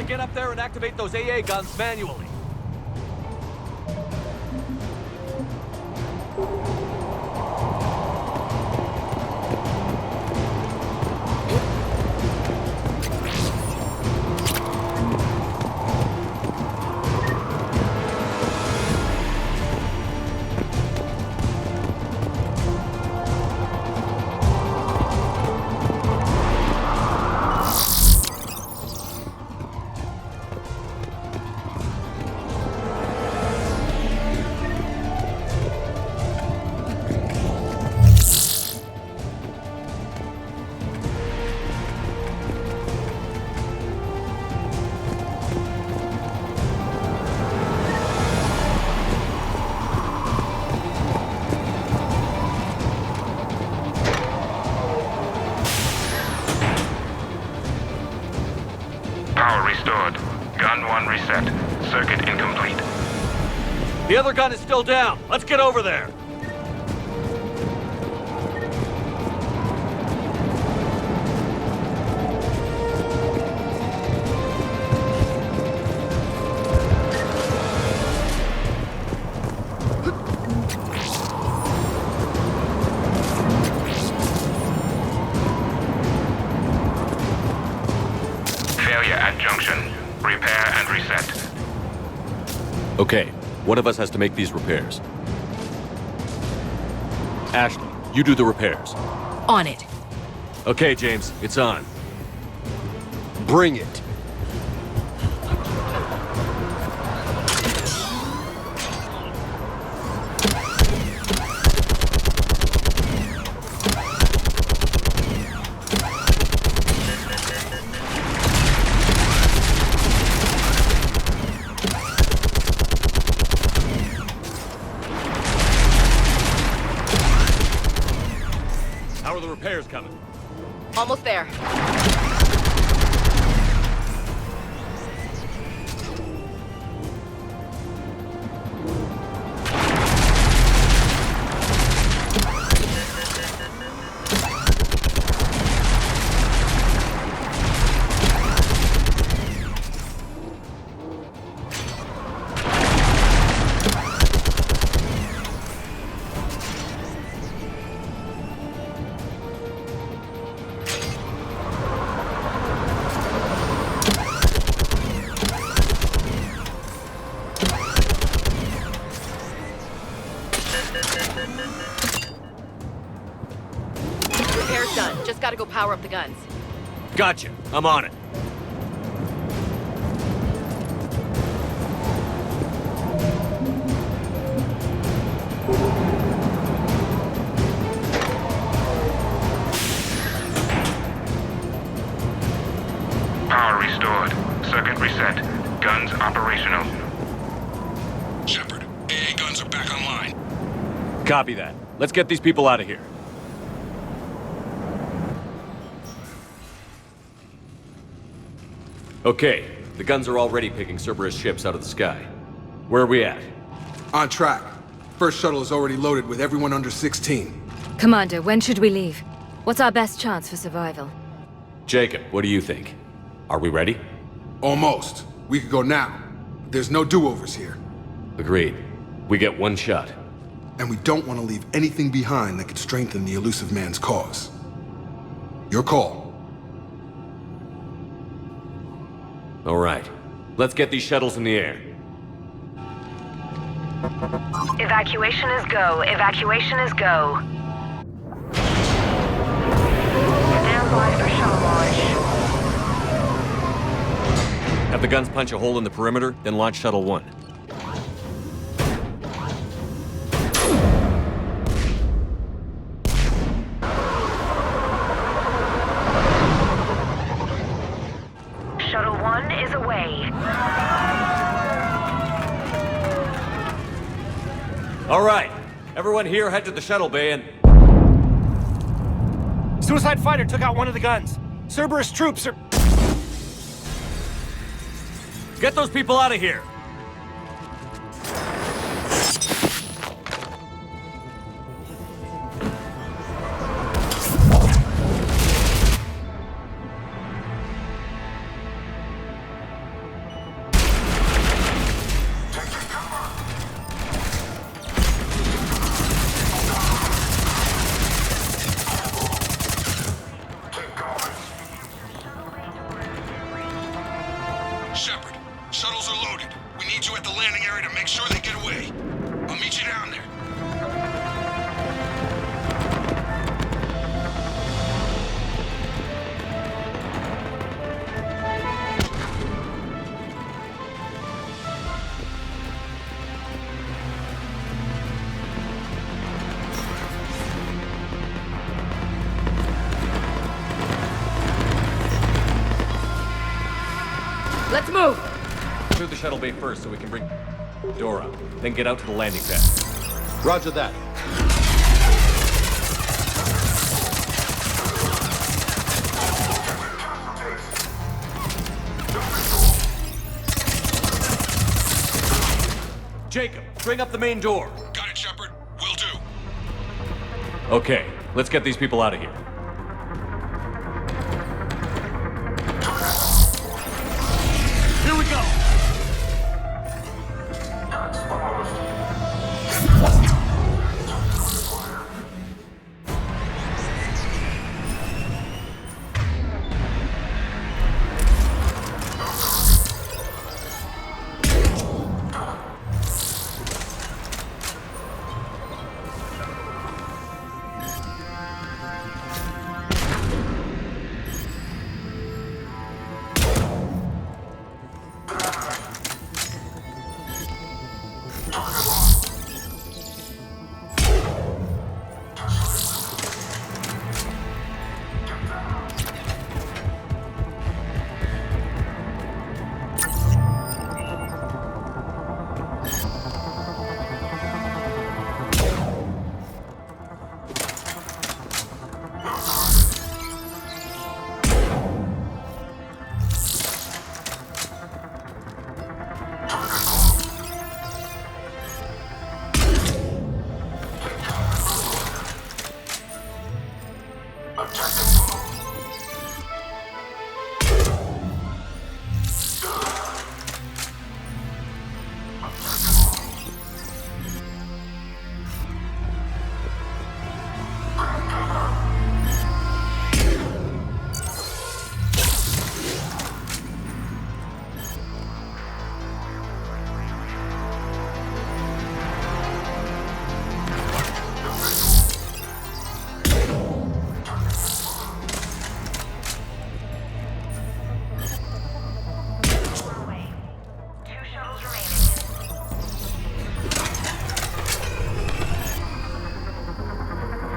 Get up there and activate those AA guns manually. Circuit incomplete. The other gun is still down. Let's get over there. Failure at junction. Repair and reset. Okay, one of us has to make these repairs. Ashley, you do the repairs. On it. Okay, James, it's on. Bring it. How are the repairs coming? Almost there. Repair's done. Just gotta go power up the guns. Gotcha. I'm on it. Power restored. Circuit reset. Guns operational. Shepard, AA guns are back online. Copy that. Let's get these people out of here. Okay, the guns are already picking Cerberus ships out of the sky. Where are we at? On track. First shuttle is already loaded with everyone under 16. Commander, when should we leave? What's our best chance for survival? Jacob, what do you think? Are we ready? Almost. We could go now. There's no do-overs here. Agreed. We get one shot. And we don't want to leave anything behind that could strengthen the elusive man's cause. Your call. All right. Let's get these shuttles in the air. Evacuation is go. Evacuation is go. Stand by for shuttle launch. Have the guns punch a hole in the perimeter, then launch Shuttle 1. Shuttle 1 is away. All right. Everyone here head to the shuttle bay and... Suicide fighter took out one of the guns. Cerberus troops are... Get those people out of here! Shepard, shuttles are loaded. We need you at the landing area to make sure they get away. I'll meet you down there. Let's move! Through the shuttle bay first so we can bring the door up. Then get out to the landing pad. Roger that. Jacob, bring up the main door. Got it, Shepard. Will do. Okay, let's get these people out of here. Here we go!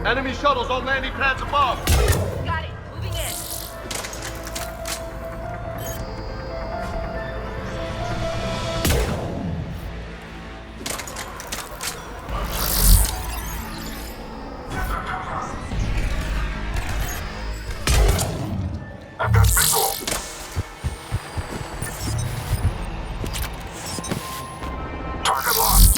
Enemy shuttles on landing pads above. Got it. Moving in. I've got visual. Target locked.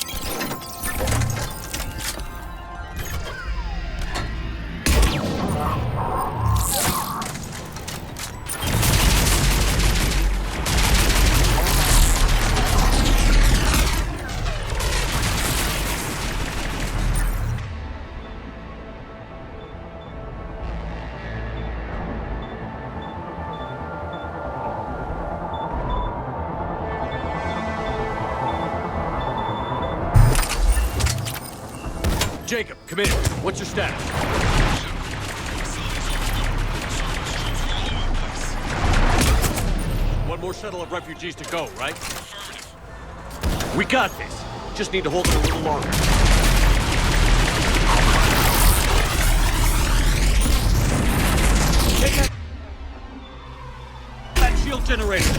Jacob, come in. What's your status? One more shuttle of refugees to go, right? We got this. Just need to hold it a little longer. Take that shield generator.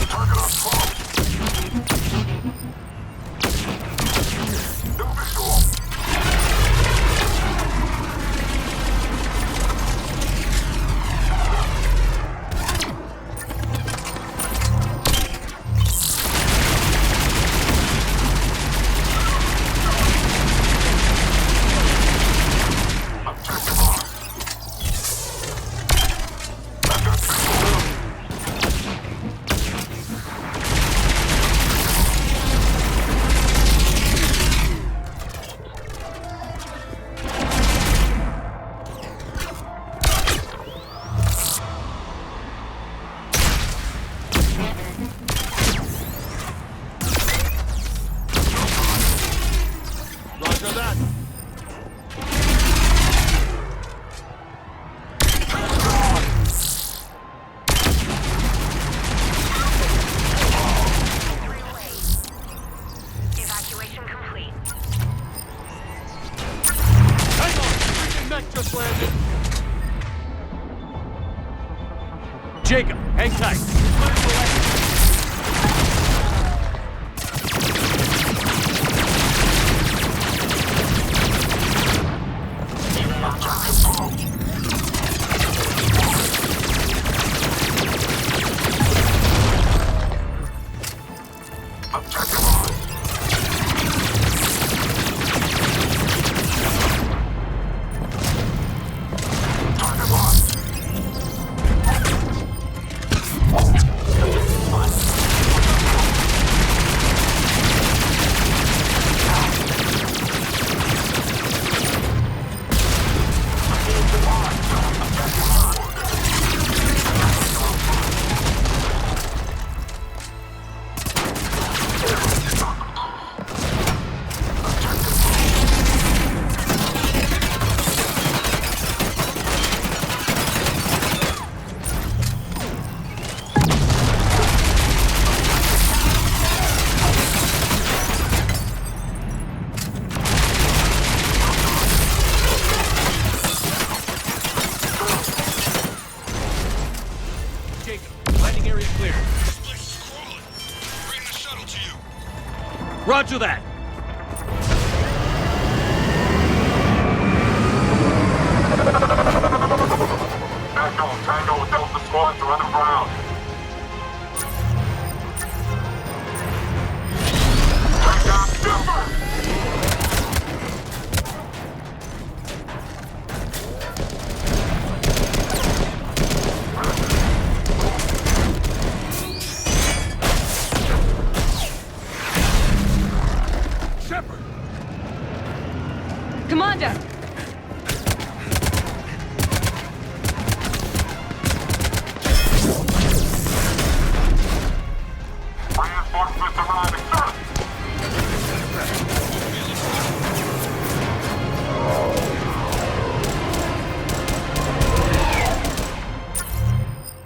Target on 12. No visual. Objective on. I've got visual. Roger that. Evacuation complete. Hang on! Freaking mech just landed! Jacob, hang tight. Objective on. Target locked. Jacob, landing area clear. This place is crawling. Bring the shuttle to you. Roger that. Tango with Delta squads are underground. Take down Shepard! Shepard! Commander! Reinforcements arriving, sir!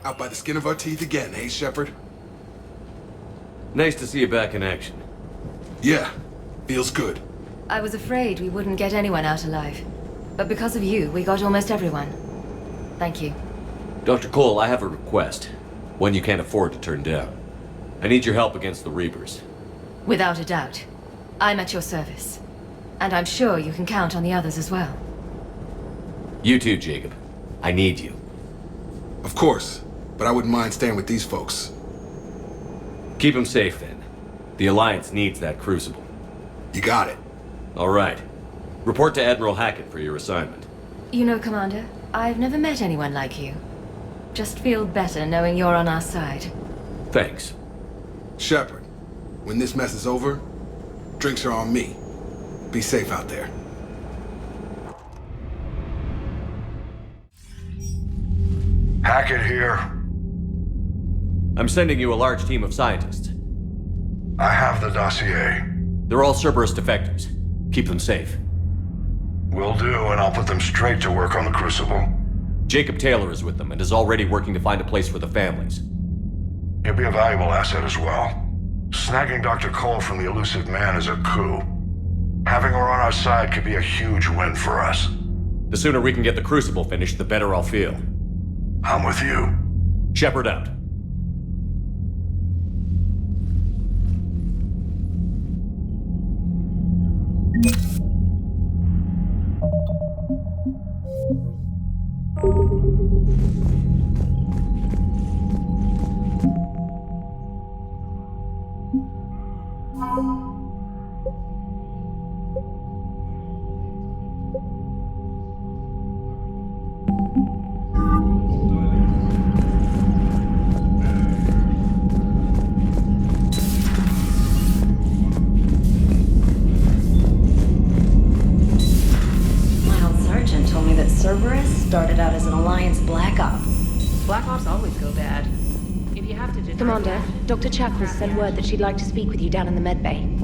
Out by the skin of our teeth again, eh, Shepard? Nice to see you back in action. Yeah, feels good. I was afraid we wouldn't get anyone out alive. But because of you, we got almost everyone. Thank you. Dr. Cole, I have a request. One you can't afford to turn down. I need your help against the Reapers. Without a doubt. I'm at your service. And I'm sure you can count on the others as well. You too, Jacob. I need you. Of course, but I wouldn't mind staying with these folks. Keep them safe, then. The Alliance needs that crucible. You got it. All right. Report to Admiral Hackett for your assignment. You know, Commander, I've never met anyone like you. Just feel better knowing you're on our side. Thanks. Shepard, when this mess is over, drinks are on me. Be safe out there. Hackett here. I'm sending you a large team of scientists. I have the dossier. They're all Cerberus defectors. Keep them safe. Will do, and I'll put them straight to work on the Crucible. Jacob Taylor is with them and is already working to find a place for the families. He'll be a valuable asset as well. Snagging Dr. Cole from the elusive man is a coup. Having her on our side could be a huge win for us. The sooner we can get the Crucible finished, the better I'll feel. I'm with you. Shepard out. Cerberus started out as an Alliance Black Op. Black Ops always go bad. If you have to Commander, Dr. Chackles sent word that she'd like to speak with you down in the medbay.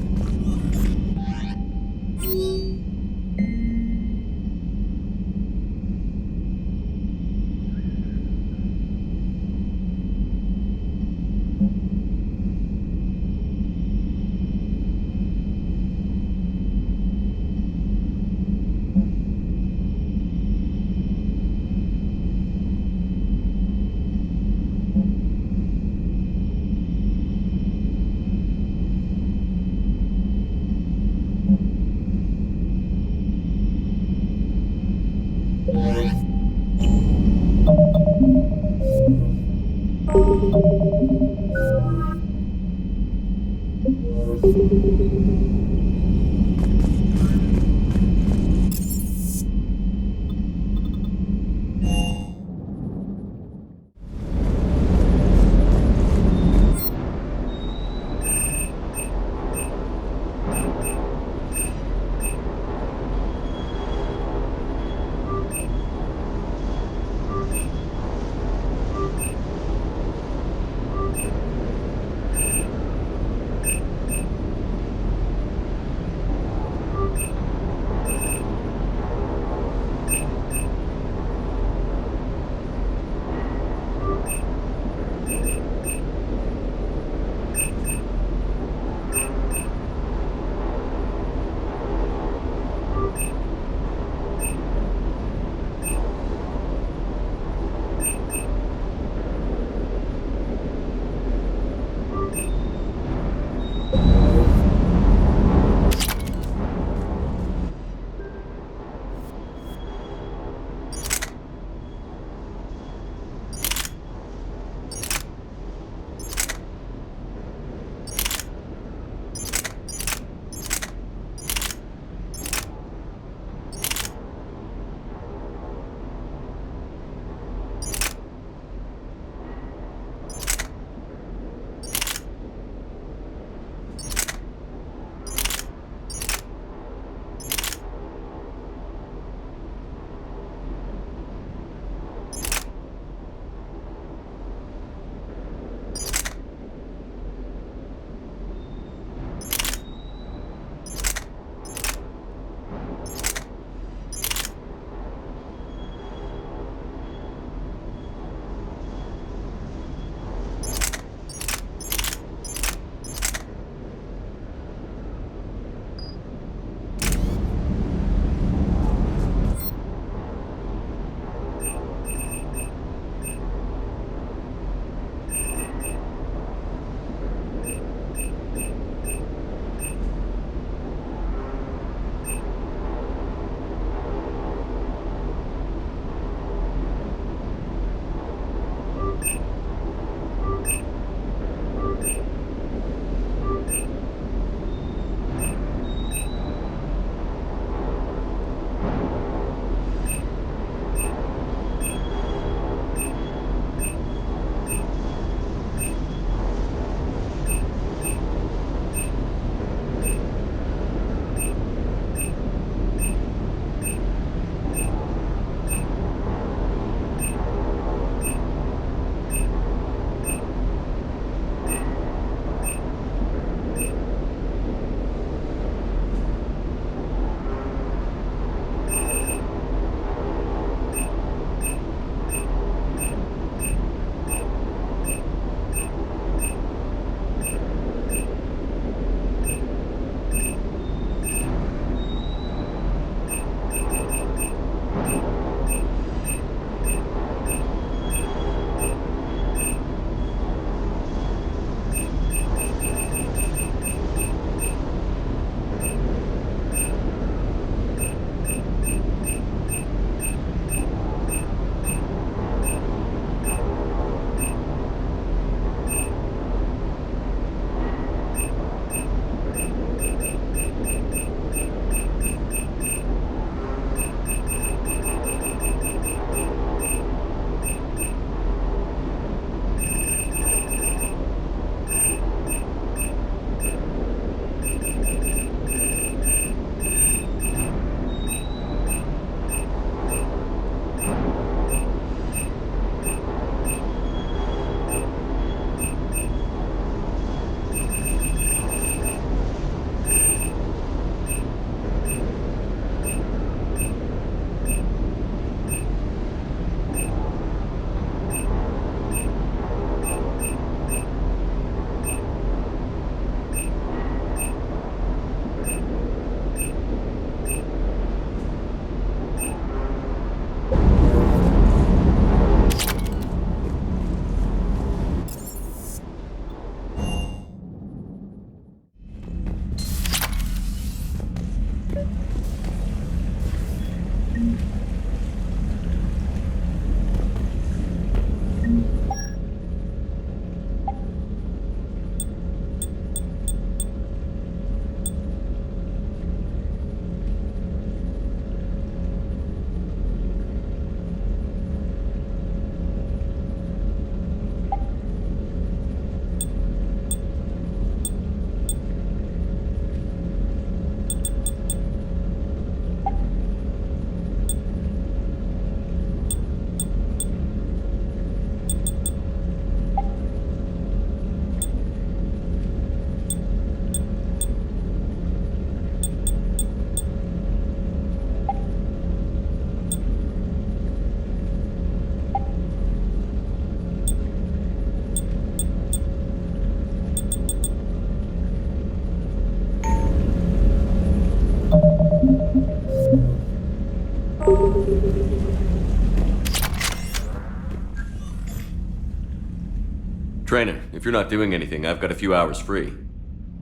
Trainer, if you're not doing anything, I've got a few hours free.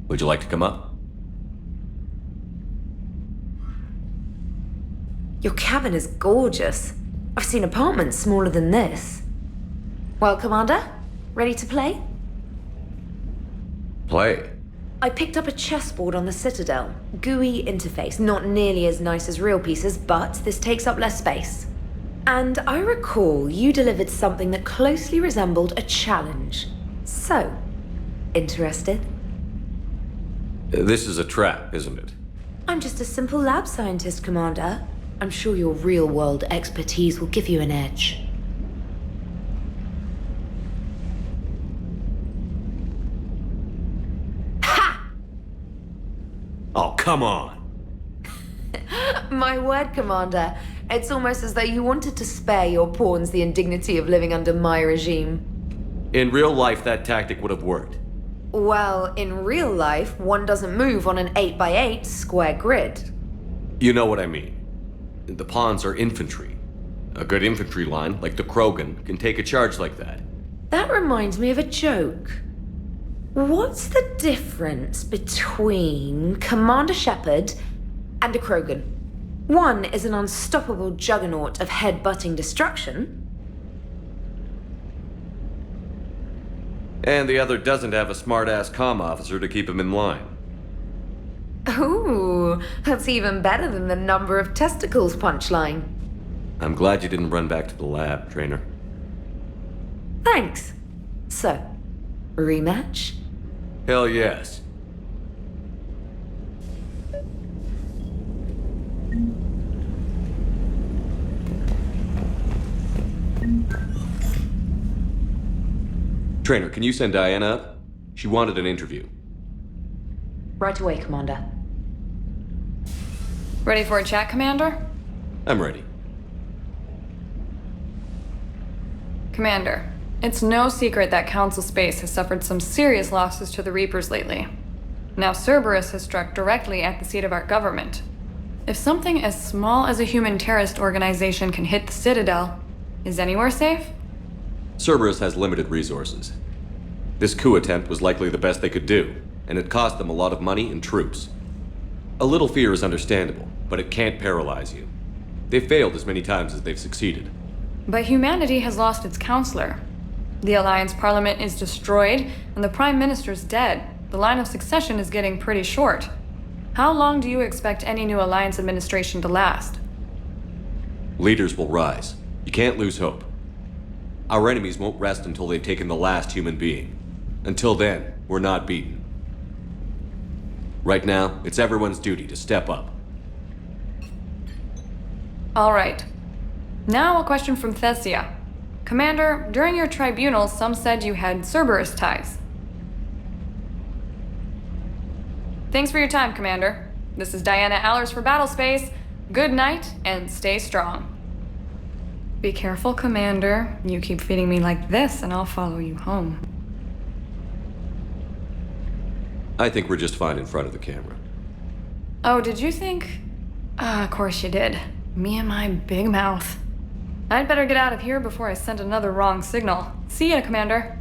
Would you like to come up? Your cabin is gorgeous. I've seen apartments smaller than this. Well, Commander, ready to play? Play? I picked up a chessboard on the Citadel. GUI interface, not nearly as nice as real pieces, but this takes up less space. And I recall you delivered something that closely resembled a challenge. So, interested? This is a trap, isn't it? I'm just a simple lab scientist, Commander. I'm sure your real-world expertise will give you an edge. Oh, come on! My word, Commander. It's almost as though you wanted to spare your pawns the indignity of living under my regime. In real life, that tactic would have worked. Well, in real life, one doesn't move on an 8x8 square grid. You know what I mean. The pawns are infantry. A good infantry line, like the Krogan, can take a charge like that. That reminds me of a joke. What's the difference between Commander Shepard and a Krogan? One is an unstoppable juggernaut of head-butting destruction. And the other doesn't have a smart-ass comm officer to keep him in line. Ooh, that's even better than the number of testicles punchline. I'm glad you didn't run back to the lab, Trainer. Thanks. So, rematch? Hell yes. Trainer, can you send Diana up? She wanted an interview. Right away, Commander. Ready for a chat, Commander? I'm ready. Commander, it's no secret that Council Space has suffered some serious losses to the Reapers lately. Now Cerberus has struck directly at the seat of our government. If something as small as a human terrorist organization can hit the Citadel, is anywhere safe? Cerberus has limited resources. This coup attempt was likely the best they could do, and it cost them a lot of money and troops. A little fear is understandable, but it can't paralyze you. They've failed as many times as they've succeeded. But humanity has lost its counselor. The Alliance Parliament is destroyed, and the Prime Minister's dead. The line of succession is getting pretty short. How long do you expect any new Alliance administration to last? Leaders will rise. You can't lose hope. Our enemies won't rest until they've taken the last human being. Until then, we're not beaten. Right now, it's everyone's duty to step up. All right. Now a question from Thessia. Commander, during your tribunal, some said you had Cerberus ties. Thanks for your time, Commander. This is Diana Allers for Battlespace. Good night, and stay strong. Be careful, Commander. You keep feeding me like this, and I'll follow you home. I think we're just fine in front of the camera. Oh, did you think? Of course you did. Me and my big mouth. I'd better get out of here before I send another wrong signal. See ya, Commander.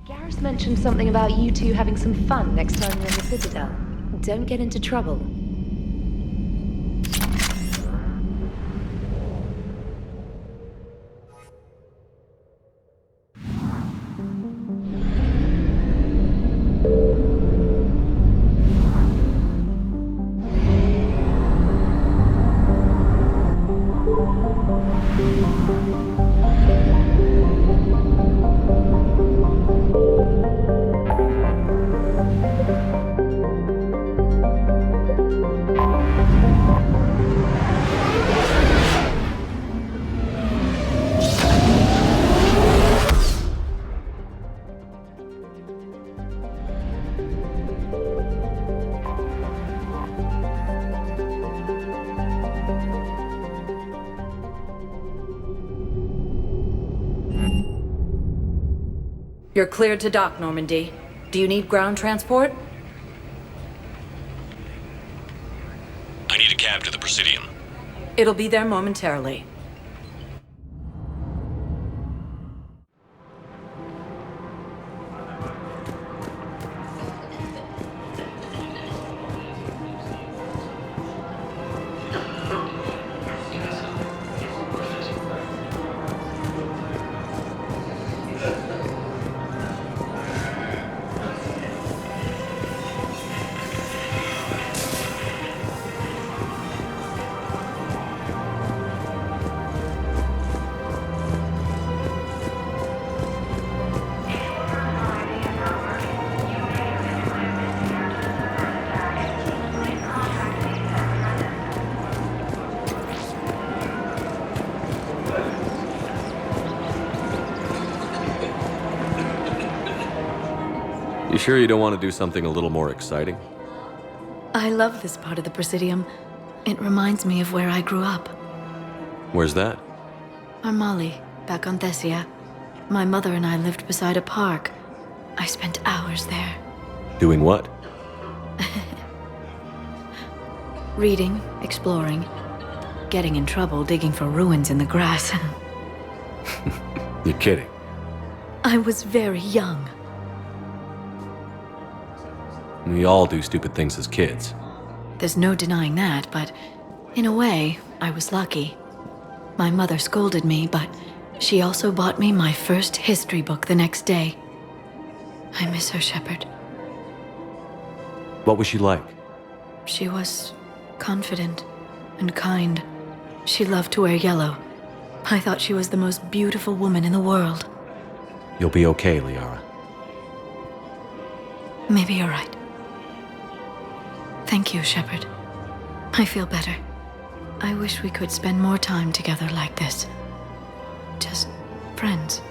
Garrus mentioned something about you two having some fun next time you're in the Citadel. Don't get into trouble. You're cleared to dock, Normandy. Do you need ground transport? I need a cab to the Presidium. It'll be there momentarily. You sure you don't want to do something a little more exciting? I love this part of the Presidium. It reminds me of where I grew up. Where's that? Armali, back on Thessia. My mother and I lived beside a park. I spent hours there. Doing what? Reading, exploring, getting in trouble digging for ruins in the grass. You're kidding. I was very young. We all do stupid things as kids. There's no denying that, but in a way, I was lucky. My mother scolded me, but she also bought me my first history book the next day. I miss her, Shepard. What was she like? She was confident and kind. She loved to wear yellow. I thought she was the most beautiful woman in the world. You'll be okay, Liara. Maybe you're right. Thank you, Shepard. I feel better. I wish we could spend more time together like this. Just friends.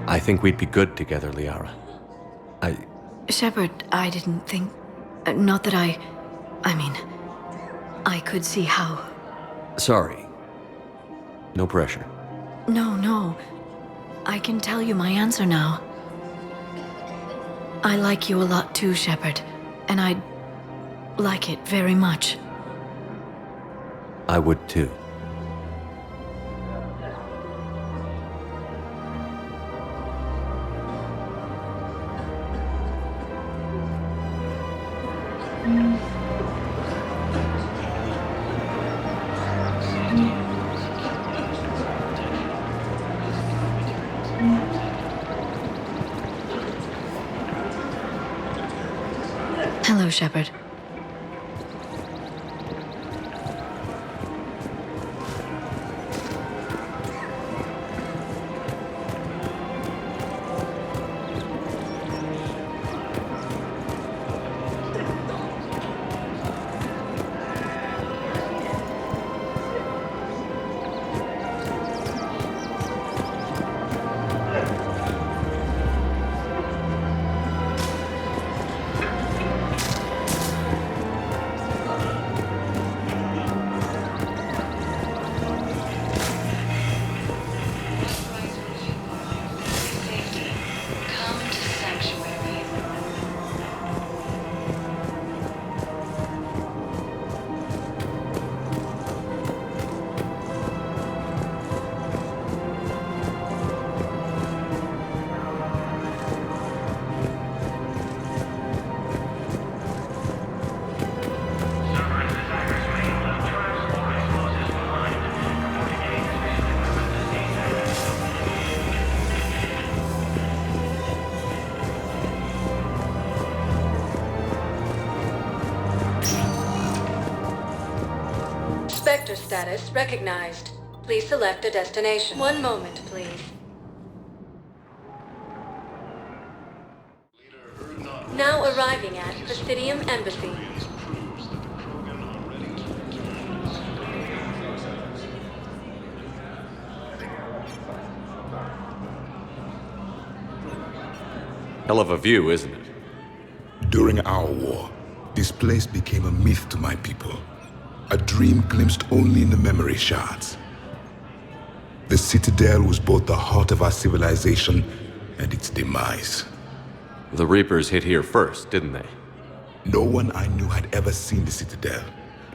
I think we'd be good together, Liara. Shepard, I didn't think... not that I mean... I could see how... Sorry. No pressure. No. I can tell you my answer now. I like you a lot too, Shepard. And I'd like it very much. I would too. Hello, Shepard. Sector status recognized. Please select a destination. One moment, please. Now arriving at Presidium Embassy. Hell of a view, isn't it? During our war, this place became a myth to my people. A dream glimpsed only in the memory shards. The The Citadel was both the heart of our civilization and its demise. The Reapers hit here first, didn't they? No one I knew had ever seen the Citadel.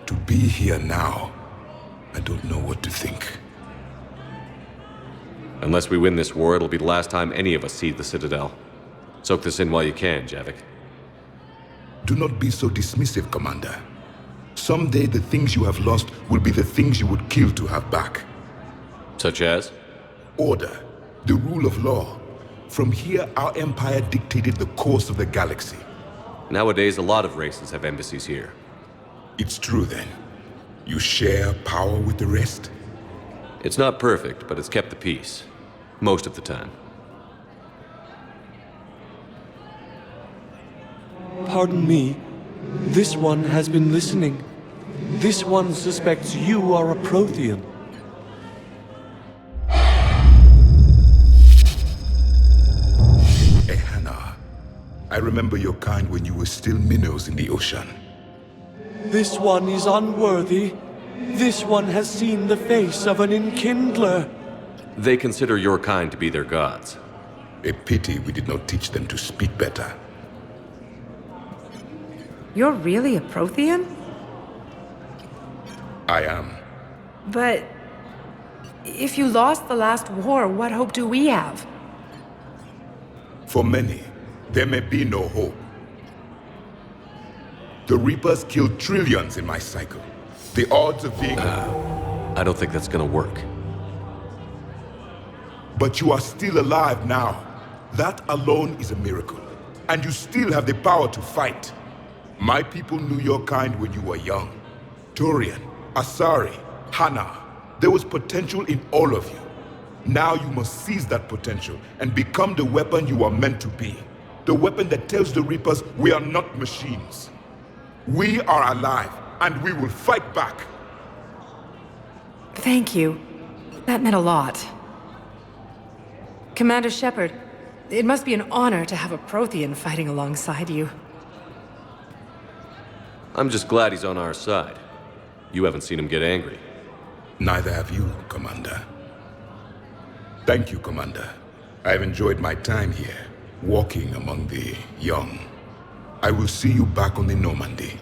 To be here now, I don't know what to think. Unless we win this war, it'll be the last time any of us see the Citadel. Soak this in while you can, Javik. Do not be so dismissive, Commander. Someday the things you have lost will be the things you would kill to have back. Such as? Order, the rule of law. From here, our empire dictated the course of the galaxy. Nowadays, a lot of races have embassies here. It's true then. You share power with the rest? It's not perfect, but it's kept the peace. Most of the time. Pardon me. This one has been listening. This one suspects you are a Prothean. Ehana, I remember your kind when you were still minnows in the ocean. This one is unworthy. This one has seen the face of an enkindler. They consider your kind to be their gods. A pity we did not teach them to speak better. You're really a Prothean? I am. But if you lost the last war, what hope do we have? For many, there may be no hope. The Reapers killed trillions in my cycle. The odds of being... I don't think that's gonna work. But you are still alive now. That alone is a miracle. And you still have the power to fight. My people knew your kind when you were young. Turian, Asari, Hana. There was potential in all of you. Now you must seize that potential and become the weapon you are meant to be. The weapon that tells the Reapers we are not machines. We are alive, and we will fight back. Thank you. That meant a lot. Commander Shepard, it must be an honor to have a Prothean fighting alongside you. I'm just glad he's on our side. You haven't seen him get angry. Neither have you, Commander. Thank you, Commander. I've enjoyed my time here, walking among the young. I will see you back on the Normandy.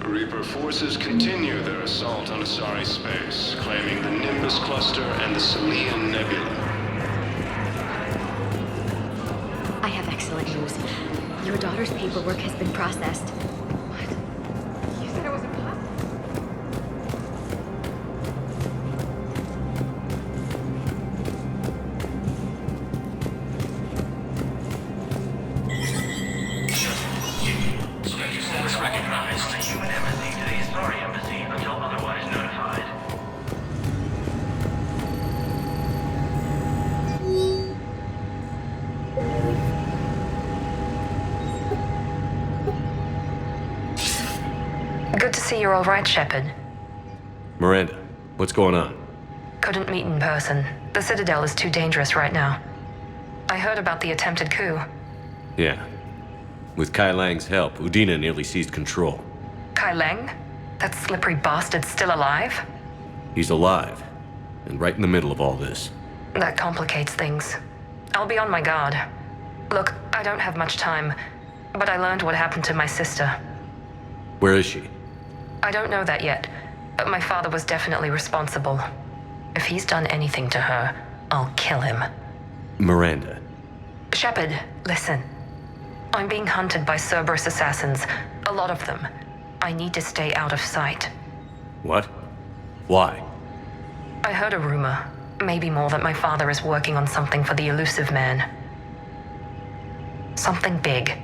Reaper forces continue their assault on Asari space, claiming the Nimbus Cluster and the Selian Nebula. I have excellent news. Your daughter's paperwork has been processed. What? You said it was impossible. Status recognized. Human embassy to the Asari embassy until otherwise notified. Good to see you're all right, Shepard. Miranda, what's going on? Couldn't meet in person. The Citadel is too dangerous right now. I heard about the attempted coup. Yeah. With Kai Lang's help, Udina nearly seized control. Kai Lang? That slippery bastard's still alive? He's alive, and right in the middle of all this. That complicates things. I'll be on my guard. Look, I don't have much time, but I learned what happened to my sister. Where is she? I don't know that yet, but my father was definitely responsible. If he's done anything to her, I'll kill him. Miranda. Shepard, listen. I'm being hunted by Cerberus assassins. A lot of them. I need to stay out of sight. What? Why? I heard a rumor, maybe more, that my father is working on something for the Elusive Man. Something big.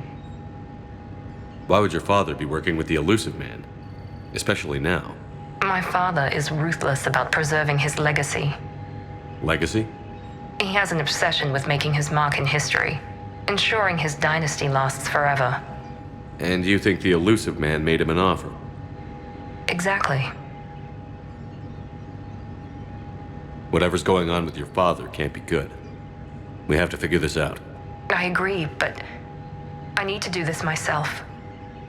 Why would your father be working with the Elusive Man? Especially now. My father is ruthless about preserving his legacy. Legacy? He has an obsession with making his mark in history, ensuring his dynasty lasts forever. And you think the Elusive Man made him an offer? Exactly. Whatever's going on with your father can't be good. We have to figure this out. I agree, but I need to do this myself.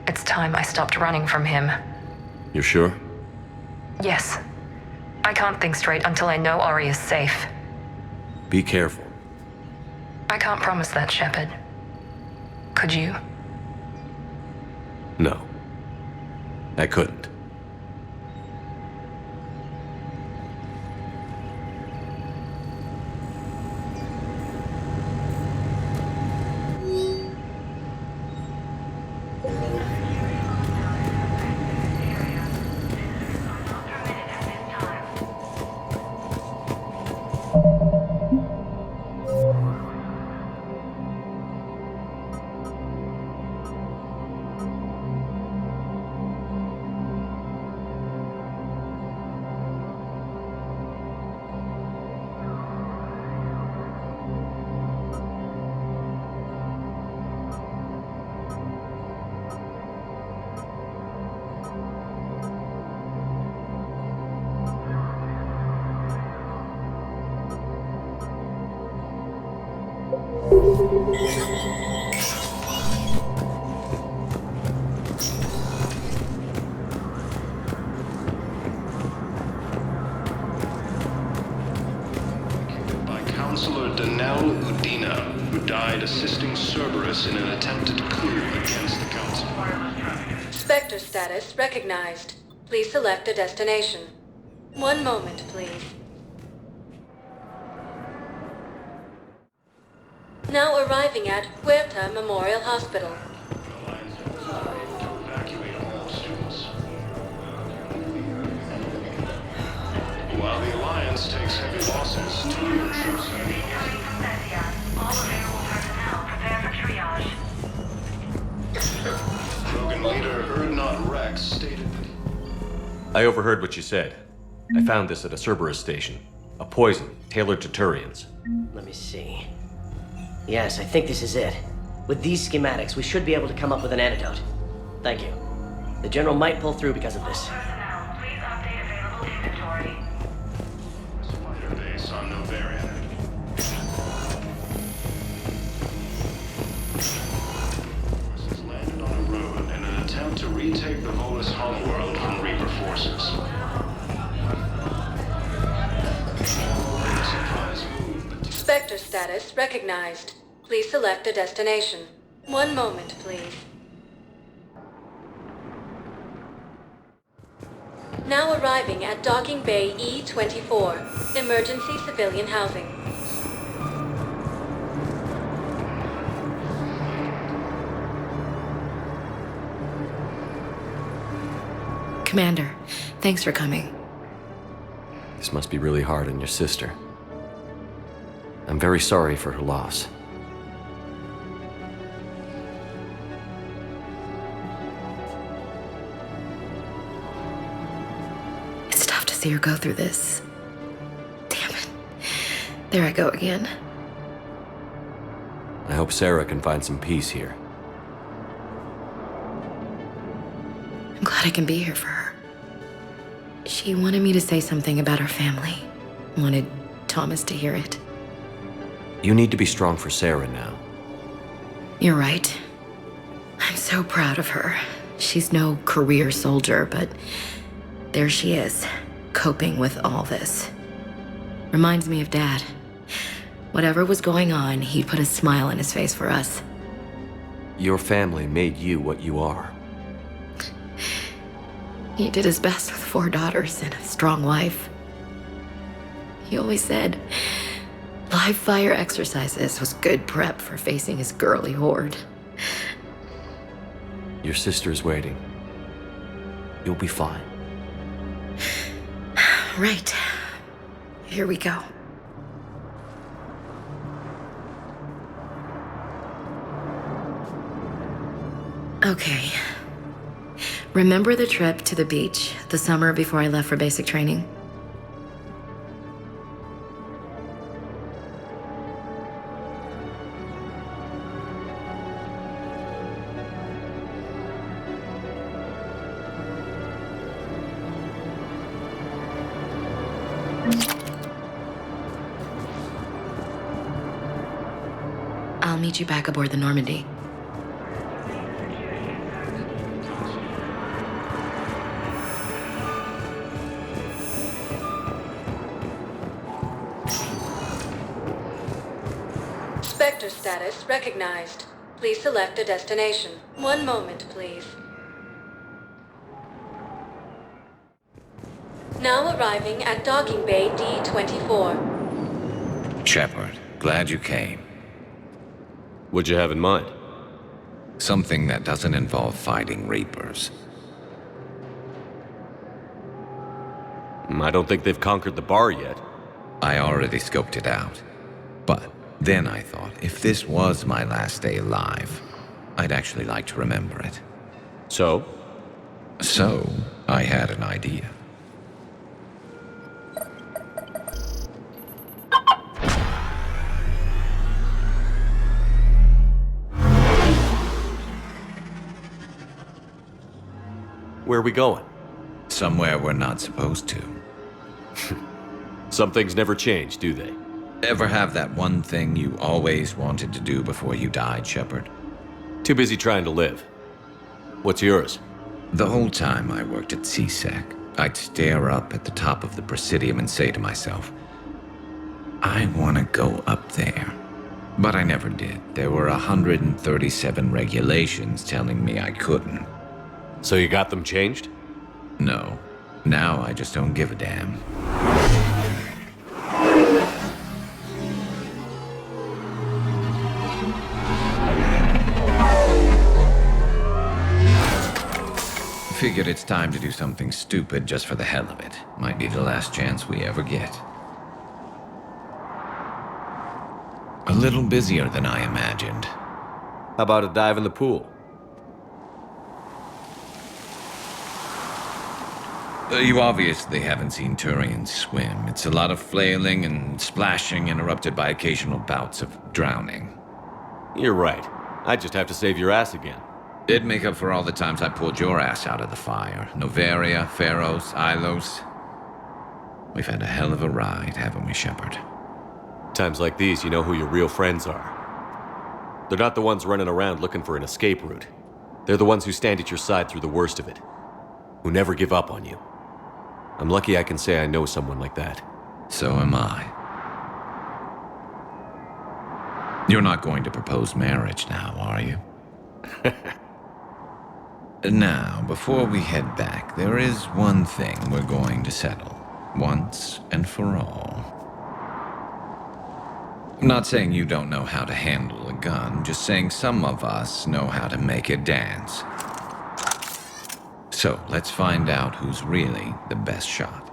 It's time I stopped running from him. You're sure? Yes. I can't think straight until I know Ari is safe. Be careful. I can't promise that, Shepard. Could you? No. I couldn't. Assisting Cerberus in an attempted coup against the Council. Spectre status recognized. Please select a destination. One moment, please. Now arriving at Huerta Memorial Hospital. While the Alliance takes heavy losses, Tyrion shows Krogan leader Erdnot Rex stated that... I overheard what you said. I found this at a Cerberus station. A poison tailored to Turians. Let me see. Yes, I think this is it. With these schematics, we should be able to come up with an antidote. Thank you. The General might pull through because of this. Spider base on Novarian. Forces landed on a road in an attempt to retake the Volus homeworld from Reaper forces. Spectre status recognized. Please select a destination. One moment, please. Now arriving at Docking Bay E-24, emergency civilian housing. Commander, thanks for coming. This must be really hard on your sister. I'm very sorry for her loss. It's tough to see her go through this. Damn it. There I go again. I hope Sarah can find some peace here. I'm glad I can be here for her. She wanted me to say something about her family. Wanted Thomas to hear it. You need to be strong for Sarah now. You're right. I'm so proud of her. She's no career soldier, but there she is, coping with all this. Reminds me of Dad. Whatever was going on, he put a smile on his face for us. Your family made you what you are. He did his best with 4 daughters and a strong wife. He always said live fire exercises was good prep for facing his girly horde. Your sister's waiting. You'll be fine. Right. Here we go. Okay. Remember the trip to the beach the summer before I left for basic training? I'll meet you back aboard the Normandy. Spectre status recognized. Please select a destination. One moment, please. Now arriving at docking bay D-24. Shepard, glad you came. What'd you have in mind? Something that doesn't involve fighting Reapers. I don't think they've conquered the bar yet. I already scoped it out. But then I thought, if this was my last day alive, I'd actually like to remember it. So? So, I had an idea. Where are we going? Somewhere we're not supposed to. Some things never change, do they? Ever have that one thing you always wanted to do before you died, Shepard? Too busy trying to live. What's yours? The whole time I worked at CSEC, I'd stare up at the top of the Presidium and say to myself, I want to go up there. But I never did. There were 137 regulations telling me I couldn't. So you got them changed? No. Now I just don't give a damn. Figured it's time to do something stupid just for the hell of it. Might be the last chance we ever get. A little busier than I imagined. How about a dive in the pool? You obviously haven't seen Turians swim. It's a lot of flailing and splashing, interrupted by occasional bouts of drowning. You're right. I just have to save your ass again. It'd make up for all the times I pulled your ass out of the fire. Noveria, Pharos, Ilos. We've had a hell of a ride, haven't we, Shepard? Times like these, you know who your real friends are. They're not the ones running around looking for an escape route. They're the ones who stand at your side through the worst of it. Who never give up on you. I'm lucky I can say I know someone like that. So am I. You're not going to propose marriage now, are you? Now, before we head back, there is one thing we're going to settle. Once and for all. I'm not saying you don't know how to handle a gun, just saying some of us know how to make it dance. So, let's find out who's really the best shot.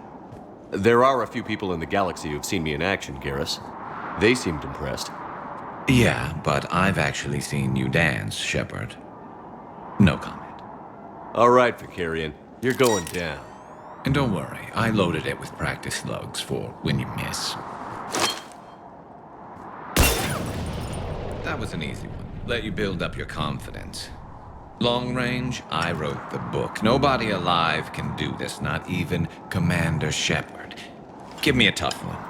There are a few people in the galaxy who've seen me in action, Garrus. They seemed impressed. Yeah, but I've actually seen you dance, Shepard. No comment. All right, Vicarian. You're going down. And don't worry, I loaded it with practice slugs for when you miss. That was an easy one. Let you build up your confidence. Long range, I wrote the book. Nobody alive can do this, not even Commander Shepard. Give me a tough one.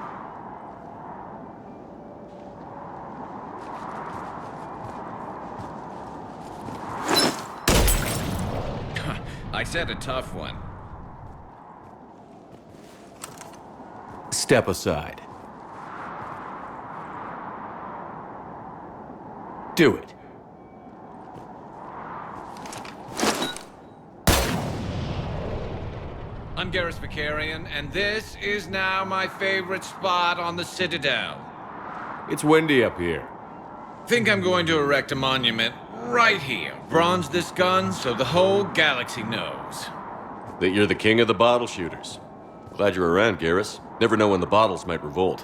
I said a tough one. Step aside. Do it. I'm Garrus Vicarian, and this is now my favorite spot on the Citadel. It's windy up here. Think I'm going to erect a monument right here. Bronze this gun so the whole galaxy knows. That you're the king of the bottle shooters. Glad you're around, Garrus. Never know when the bottles might revolt.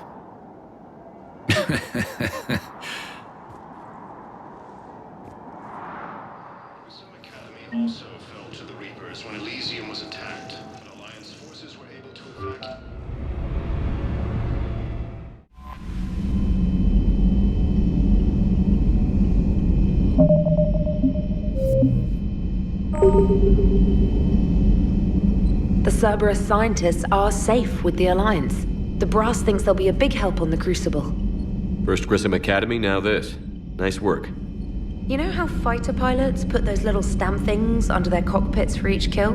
Also fell to the Reapers when Elysium was attacked, but Alliance forces were able to evacuate. The Cerberus scientists are safe with the Alliance. The Brass thinks they'll be a big help on the Crucible. First Grissom Academy, now this. Nice work. You know how fighter pilots put those little stamp things under their cockpits for each kill?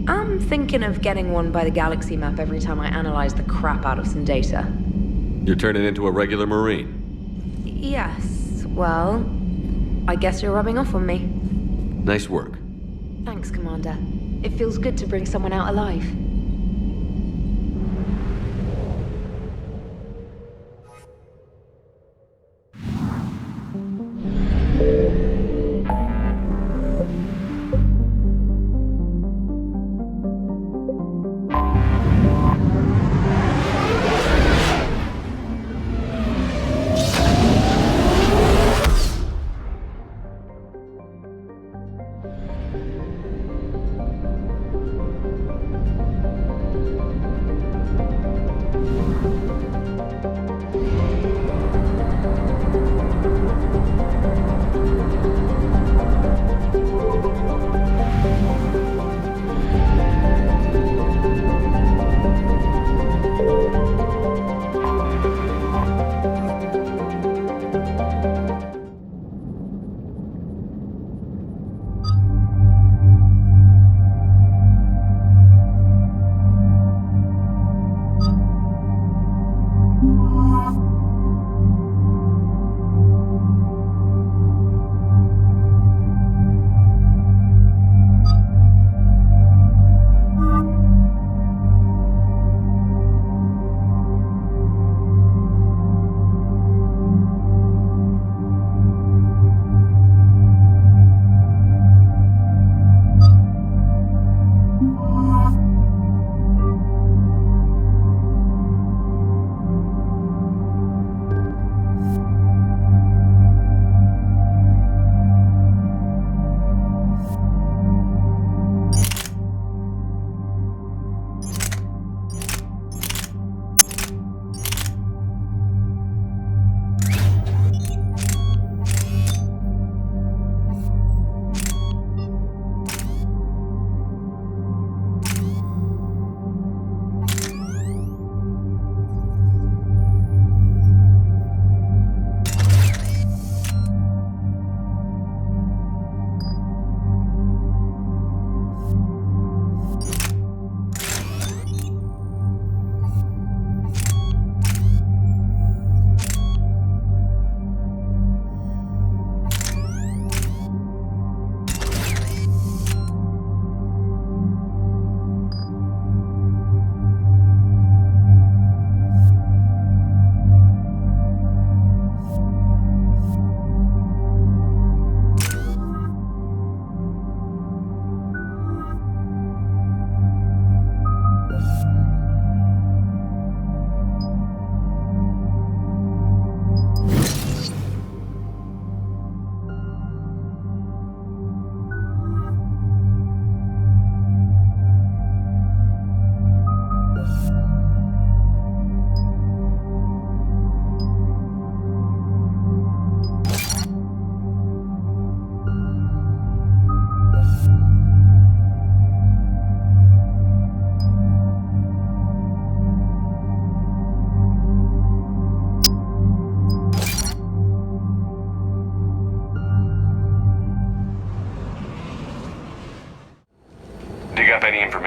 I'm thinking of getting one by the galaxy map every time I analyze the crap out of some data. You're turning into a regular Marine. Yes. Well, I guess you're rubbing off on me. Nice work. Thanks, Commander. It feels good to bring someone out alive.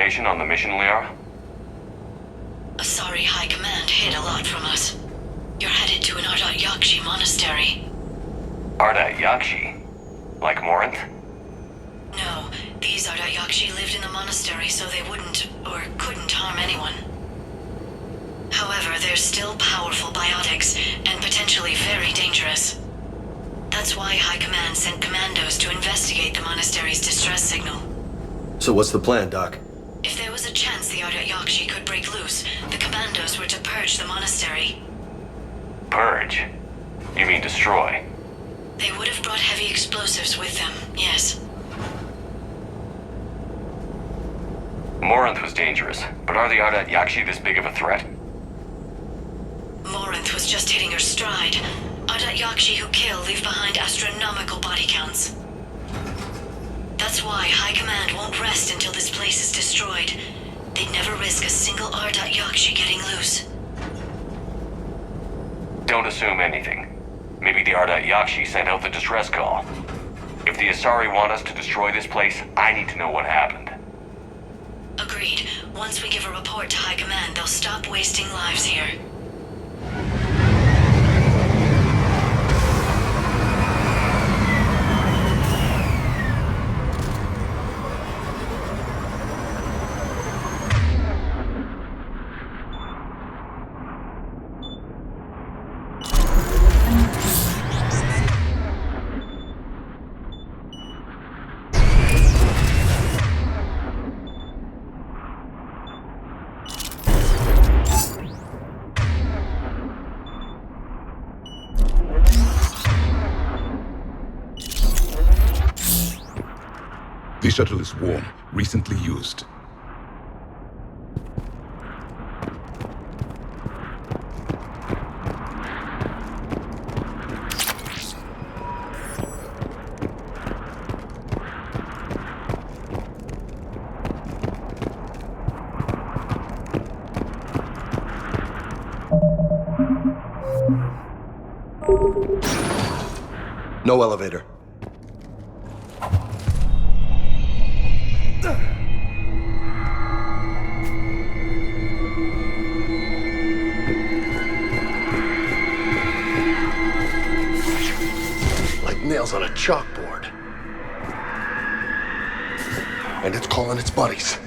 information on the mission, Liara? Asari High Command hid a lot from us. You're headed to an Ardat Yakshi monastery. Ardat Yakshi? Like Morinth? No, these Ardat Yakshi lived in the monastery so they wouldn't, or couldn't harm anyone. However, they're still powerful biotics, and potentially very dangerous. That's why High Command sent commandos to investigate the monastery's distress signal. So what's the plan, Doc? If there was a chance the Ardat Yakshi could break loose, the commandos were to purge the monastery. Purge? You mean destroy? They would have brought heavy explosives with them, yes. Morinth was dangerous, but are the Ardat Yakshi this big of a threat? Morinth was just hitting her stride. Ardat Yakshi who kill leave behind astronomical body counts. That's why High Command won't rest until this place is destroyed. They'd never risk a single Ardat Yakshi getting loose. Don't assume anything. Maybe the Ardat Yakshi sent out the distress call. If the Asari want us to destroy this place, I need to know what happened. Agreed. Once we give a report to High Command, they'll stop wasting lives here. shuttle is warm, recently used. No elevator. Like nails on a chalkboard. And it's calling its buddies.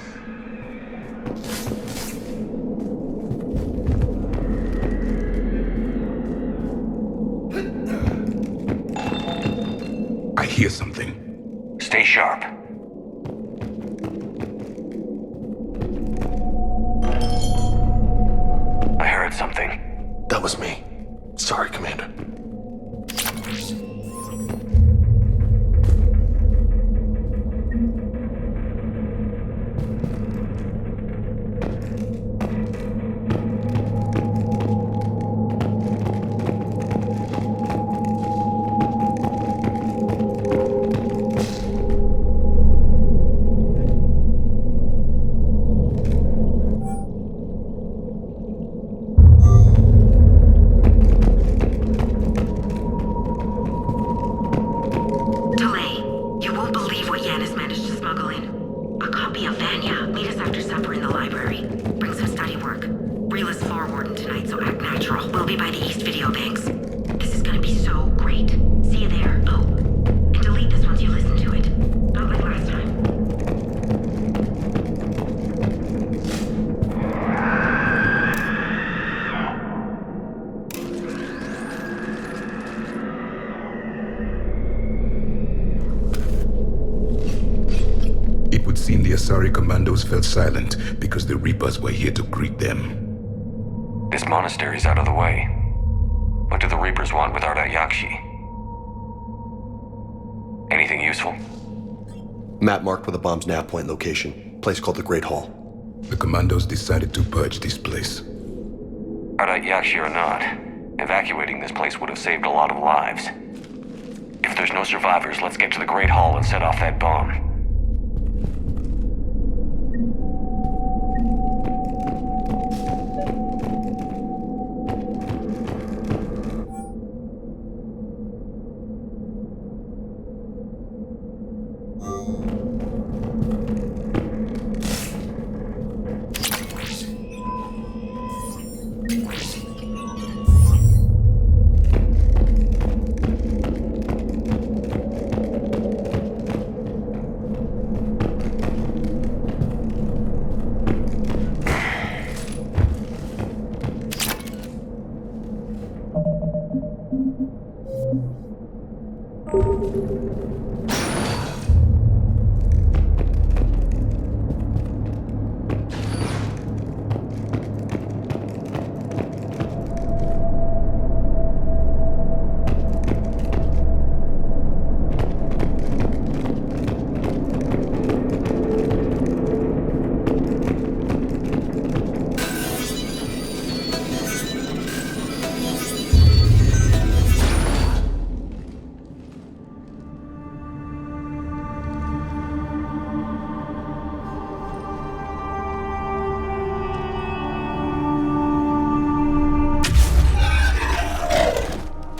I hear something. Stay sharp. I heard something. That was me. Sorry, Commander. Asari commandos fell silent because the Reapers were here to greet them. This monastery's out of the way. What do the Reapers want with Ardat Yakshi? Anything useful? Map marked with a bomb's nav point location. Place called the Great Hall. The commandos decided to purge this place. Ardat Yakshi or not, evacuating this place would have saved a lot of lives. If there's no survivors, let's get to the Great Hall and set off that bomb.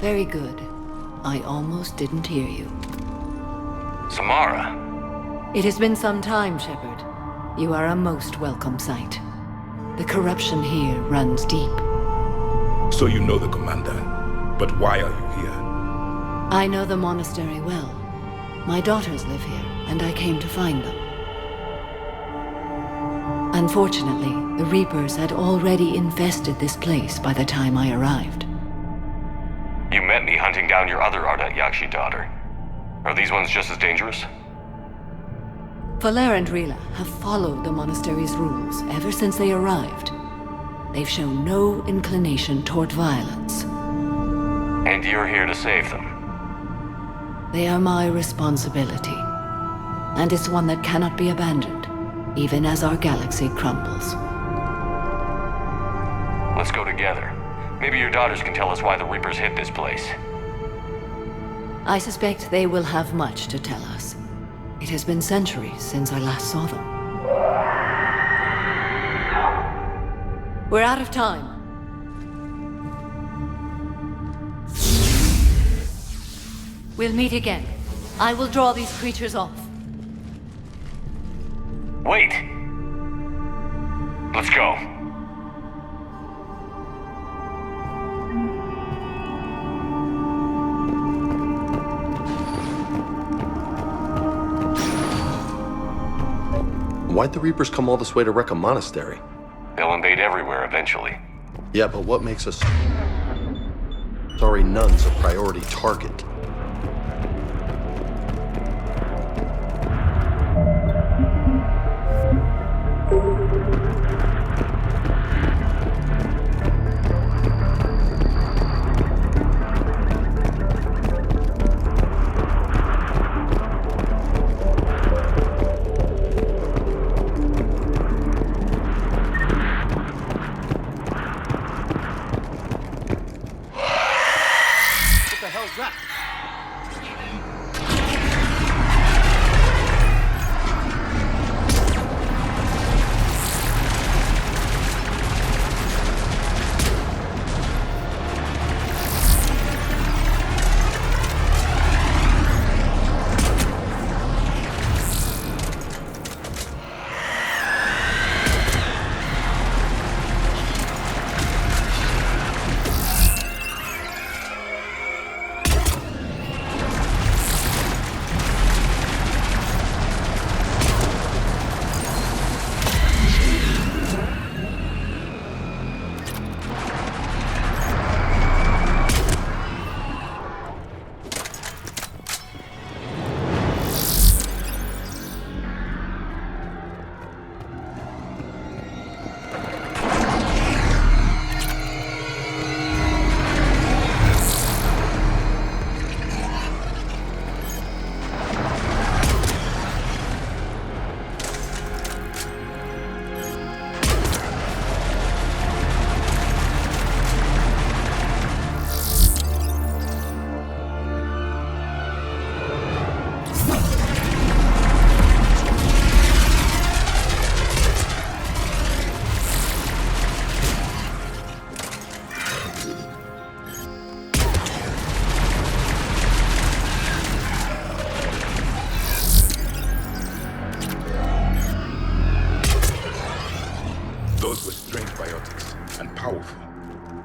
Very good. I almost didn't hear you. Samara. It has been some time, Shepard. You are a most welcome sight. The corruption here runs deep. So you know the commander. But why are you here? I know the monastery well. My daughters live here, and I came to find them. Unfortunately, the Reapers had already infested this place by the time I arrived. You met me hunting down your other Ardat Yakshi daughter. Are these ones just as dangerous? Valer and Rila have followed the monastery's rules ever since they arrived. They've shown no inclination toward violence. And you're here to save them? They are my responsibility. And it's one that cannot be abandoned, even as our galaxy crumbles. Let's go together. Maybe your daughters can tell us why the Reapers hit this place. I suspect they will have much to tell us. It has been centuries since I last saw them. We're out of time. We'll meet again. I will draw these creatures off. Wait! Let's go. Why'd the Reapers come all this way to wreck a monastery? They'll invade everywhere eventually. Yeah, but what makes us sorry nuns a priority target?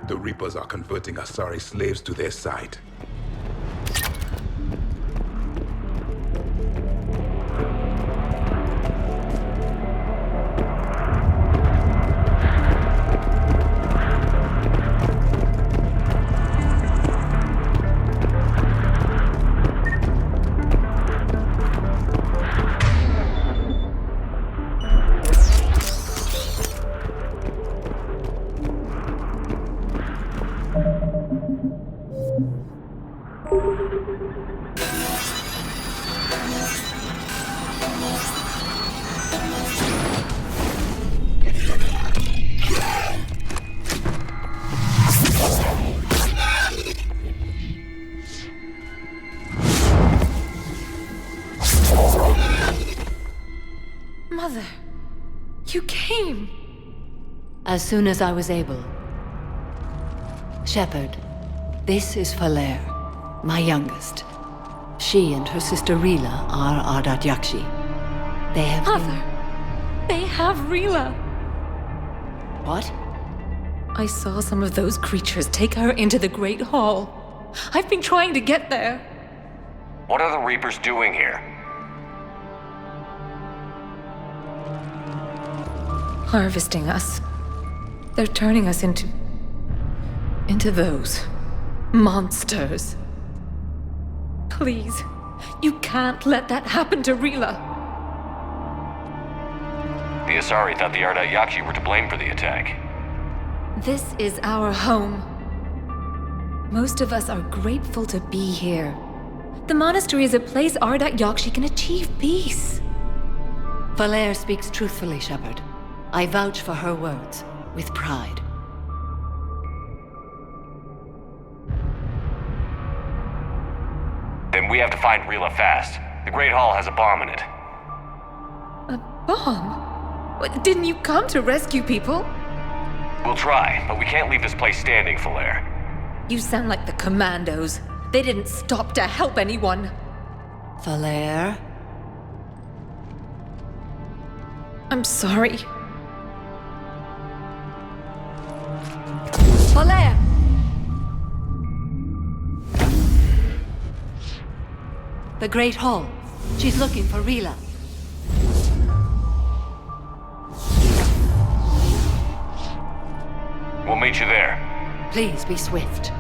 The Reapers are converting Asari slaves to their side. Mother, you came. As soon as I was able. Shepard, this is Falere, my youngest. She and her sister Rila are Ardat Yakshi. They have Mother, they have Rila. What? I saw some of those creatures take her into the Great Hall. I've been trying to get there. What are the Reapers doing here? Harvesting us. They're turning us into those monsters. Please, you can't let that happen to Rila. The Asari thought the Ardat Yakshi were to blame for the attack. This is our home. Most of us are grateful to be here. The monastery is a place Ardat Yakshi can achieve peace. Valere speaks truthfully, Shepard. I vouch for her words, with pride. Then we have to find Rila fast. The Great Hall has a bomb in it. A bomb? What, didn't you come to rescue people? We'll try, but we can't leave this place standing, Valere. You sound like the commandos. They didn't stop to help anyone. Valere? I'm sorry. Valere! The Great Hall. She's looking for Rila. We'll meet you there. Please be swift.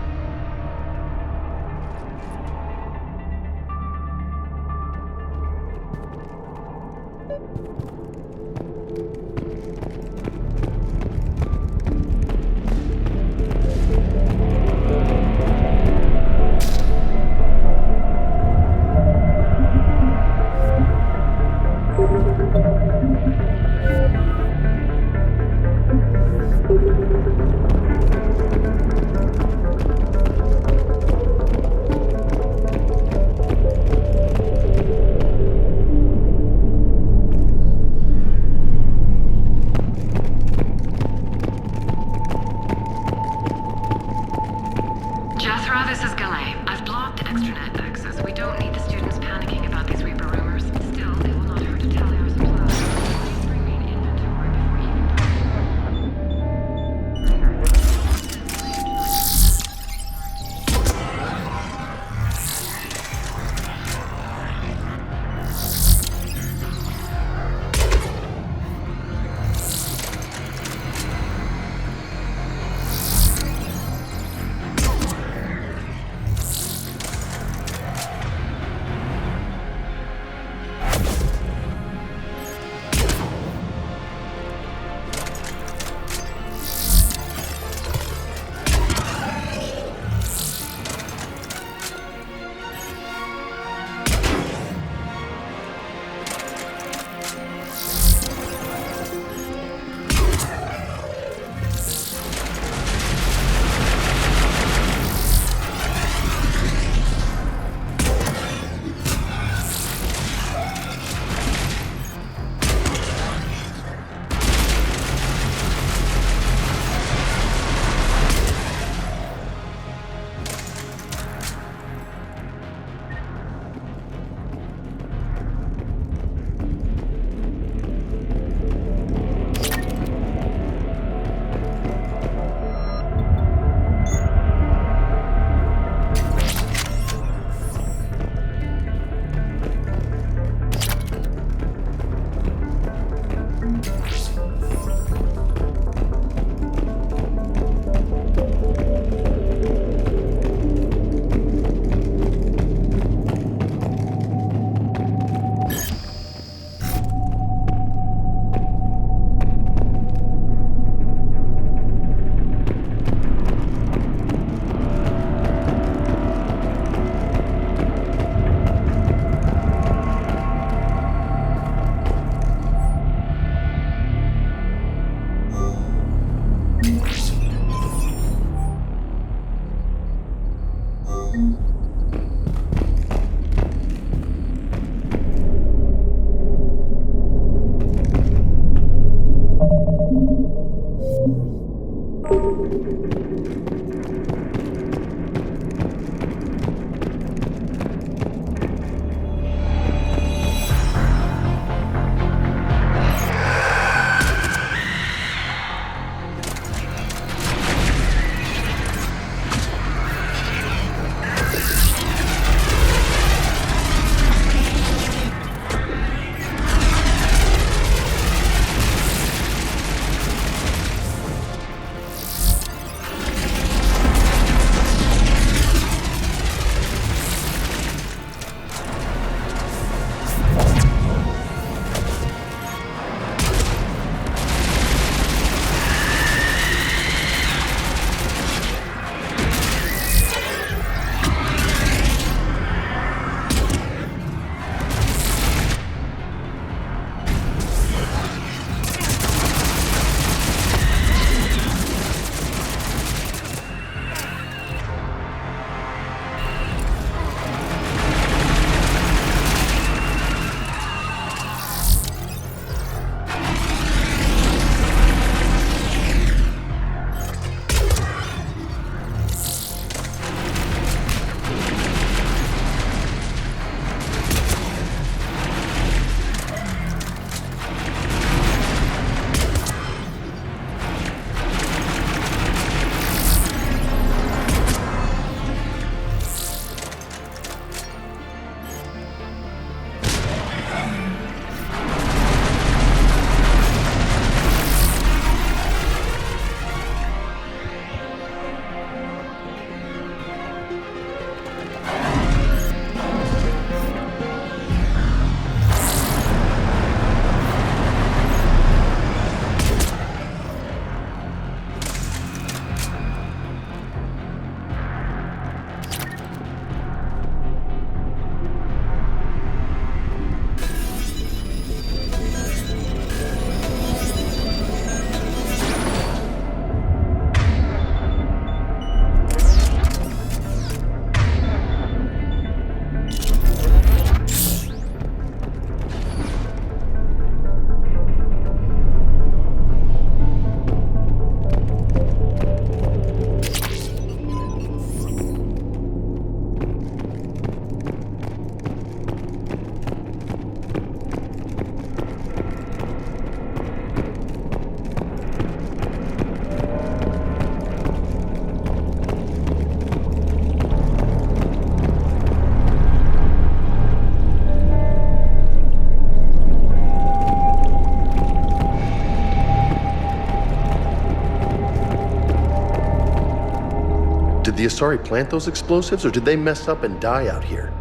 Did the Asari plant those explosives, or did they mess up and die out here?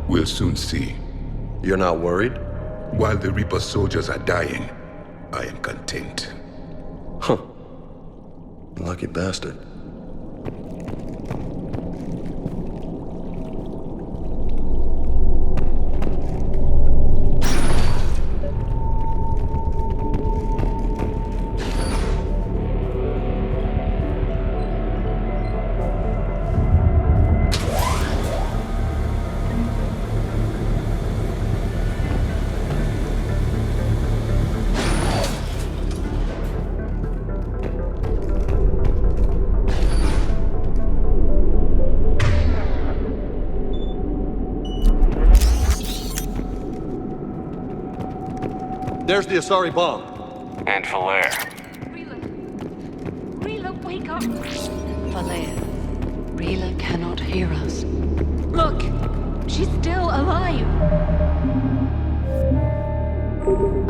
We'll soon see. You're not worried? While the Reaper soldiers are dying, I am content. Huh. Lucky bastard. There's the Asari bomb. And Falaire. Rila, wake up! Falaire, Rila cannot hear us. Look! She's still alive!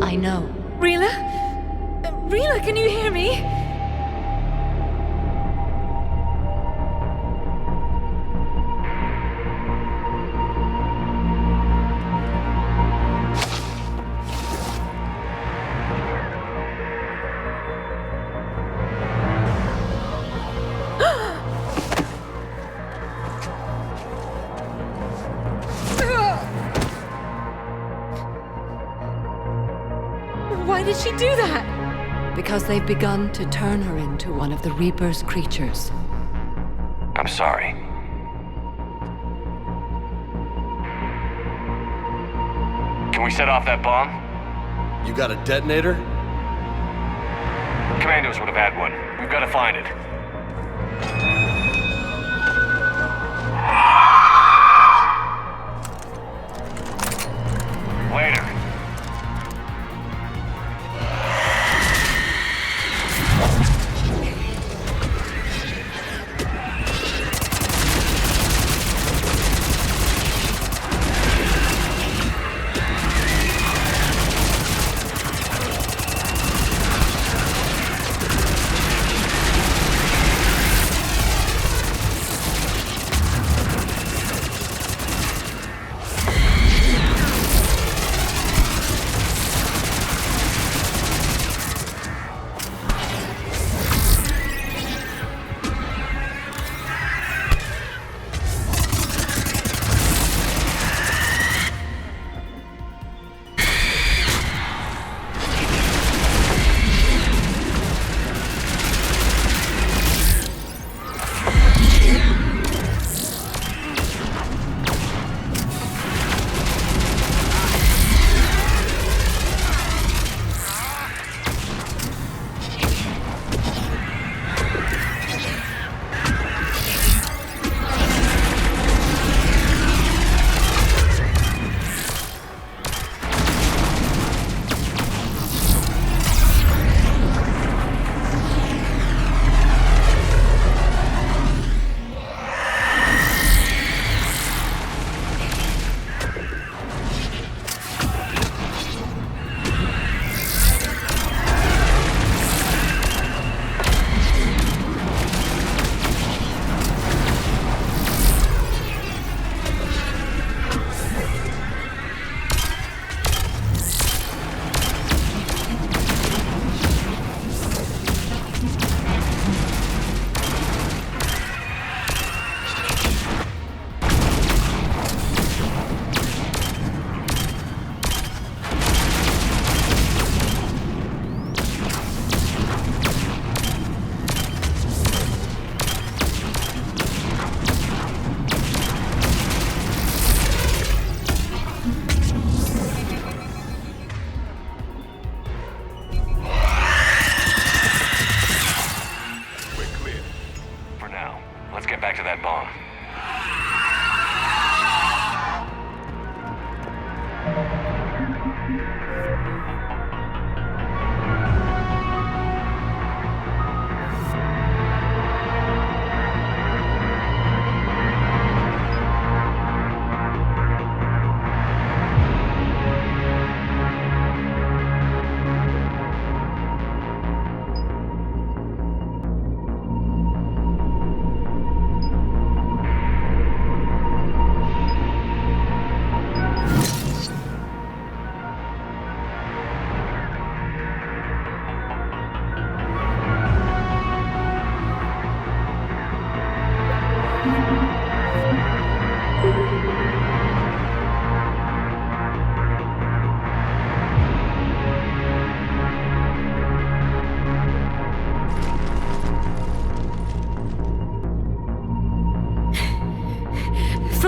I know. Rila? Rila, can you hear me? Why did she do that? Because they've begun to turn her into one of the Reaper's creatures. I'm sorry. Can we set off that bomb? You got a detonator? Commandos would have had one. We've got to find it. Later.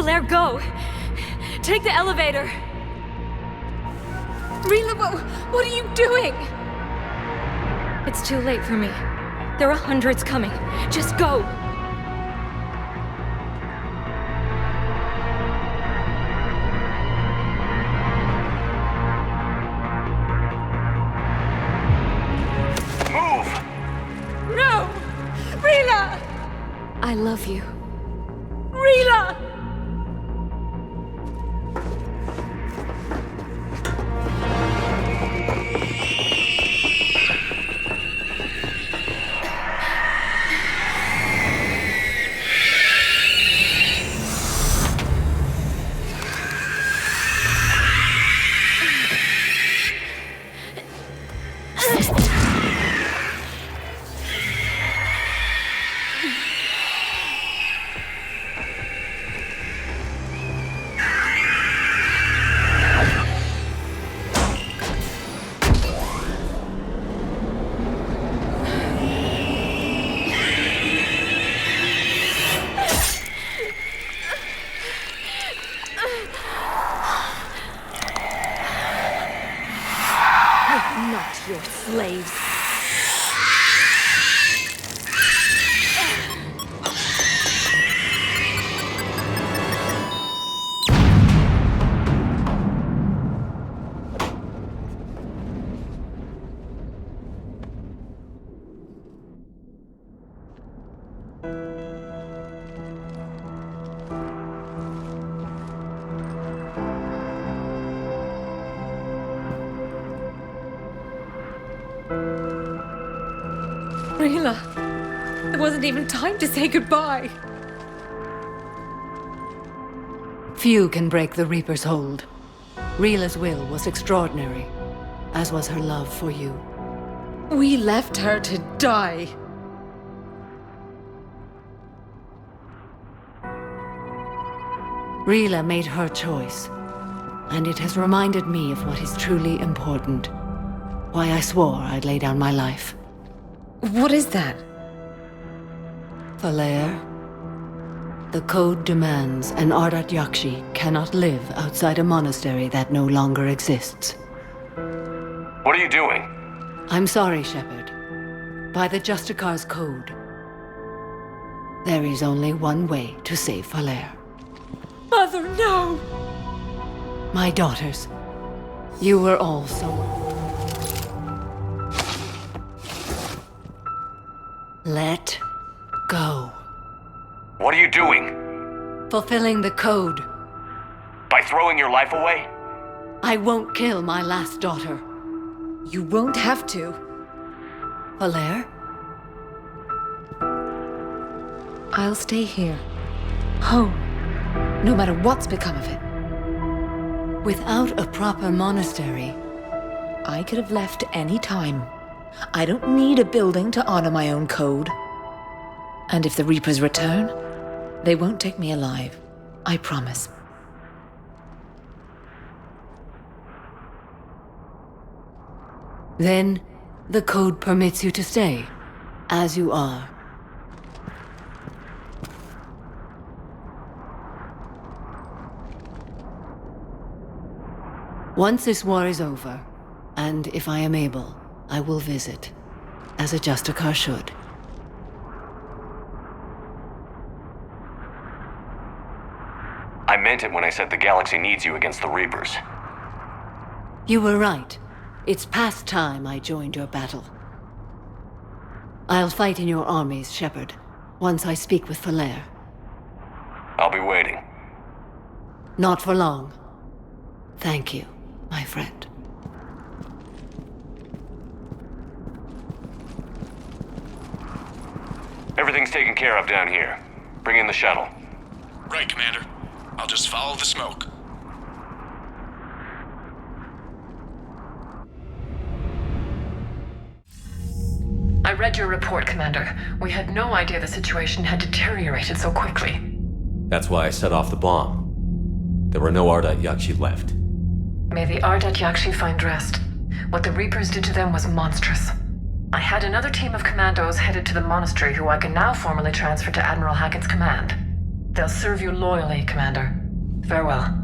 Valere, go! Take the elevator! Rila, what are you doing? It's too late for me. There are hundreds coming. Just go! No! Rila! I love you. Rila! Not your slaves. Rila, there wasn't even time to say goodbye. Few can break the Reaper's hold. Rila's will was extraordinary, as was her love for you. We left her to die. Rila made her choice, and it has reminded me of what is truly important. Why I swore I'd lay down my life. What is that? Valere, the code demands an Ardat Yakshi cannot live outside a monastery that no longer exists. What are you doing? I'm sorry, Shepard. By the Justicar's code, there is only one way to save Valere. Mother, no! My daughters, you were all so... Let go. What are you doing? Fulfilling the code. By throwing your life away? I won't kill my last daughter. You won't have to. Valere? I'll stay here. Home. No matter what's become of it. Without a proper monastery... I could have left any time. I don't need a building to honor my own code. And if the Reapers return, they won't take me alive. I promise. Then, the code permits you to stay, as you are. Once this war is over, and if I am able, I will visit, as a Justicar should. I meant it when I said the galaxy needs you against the Reapers. You were right. It's past time I joined your battle. I'll fight in your armies, Shepard, once I speak with Valere. I'll be waiting. Not for long. Thank you, my friend. Everything's taken care of down here. Bring in the shuttle. Right, Commander. I'll just follow the smoke. I read your report, Commander. We had no idea the situation had deteriorated so quickly. That's why I set off the bomb. There were no Ardat Yakshi left. May the Ardat Yakshi find rest. What the Reapers did to them was monstrous. I had another team of commandos headed to the monastery who I can now formally transfer to Admiral Hackett's command. They'll serve you loyally, Commander. Farewell.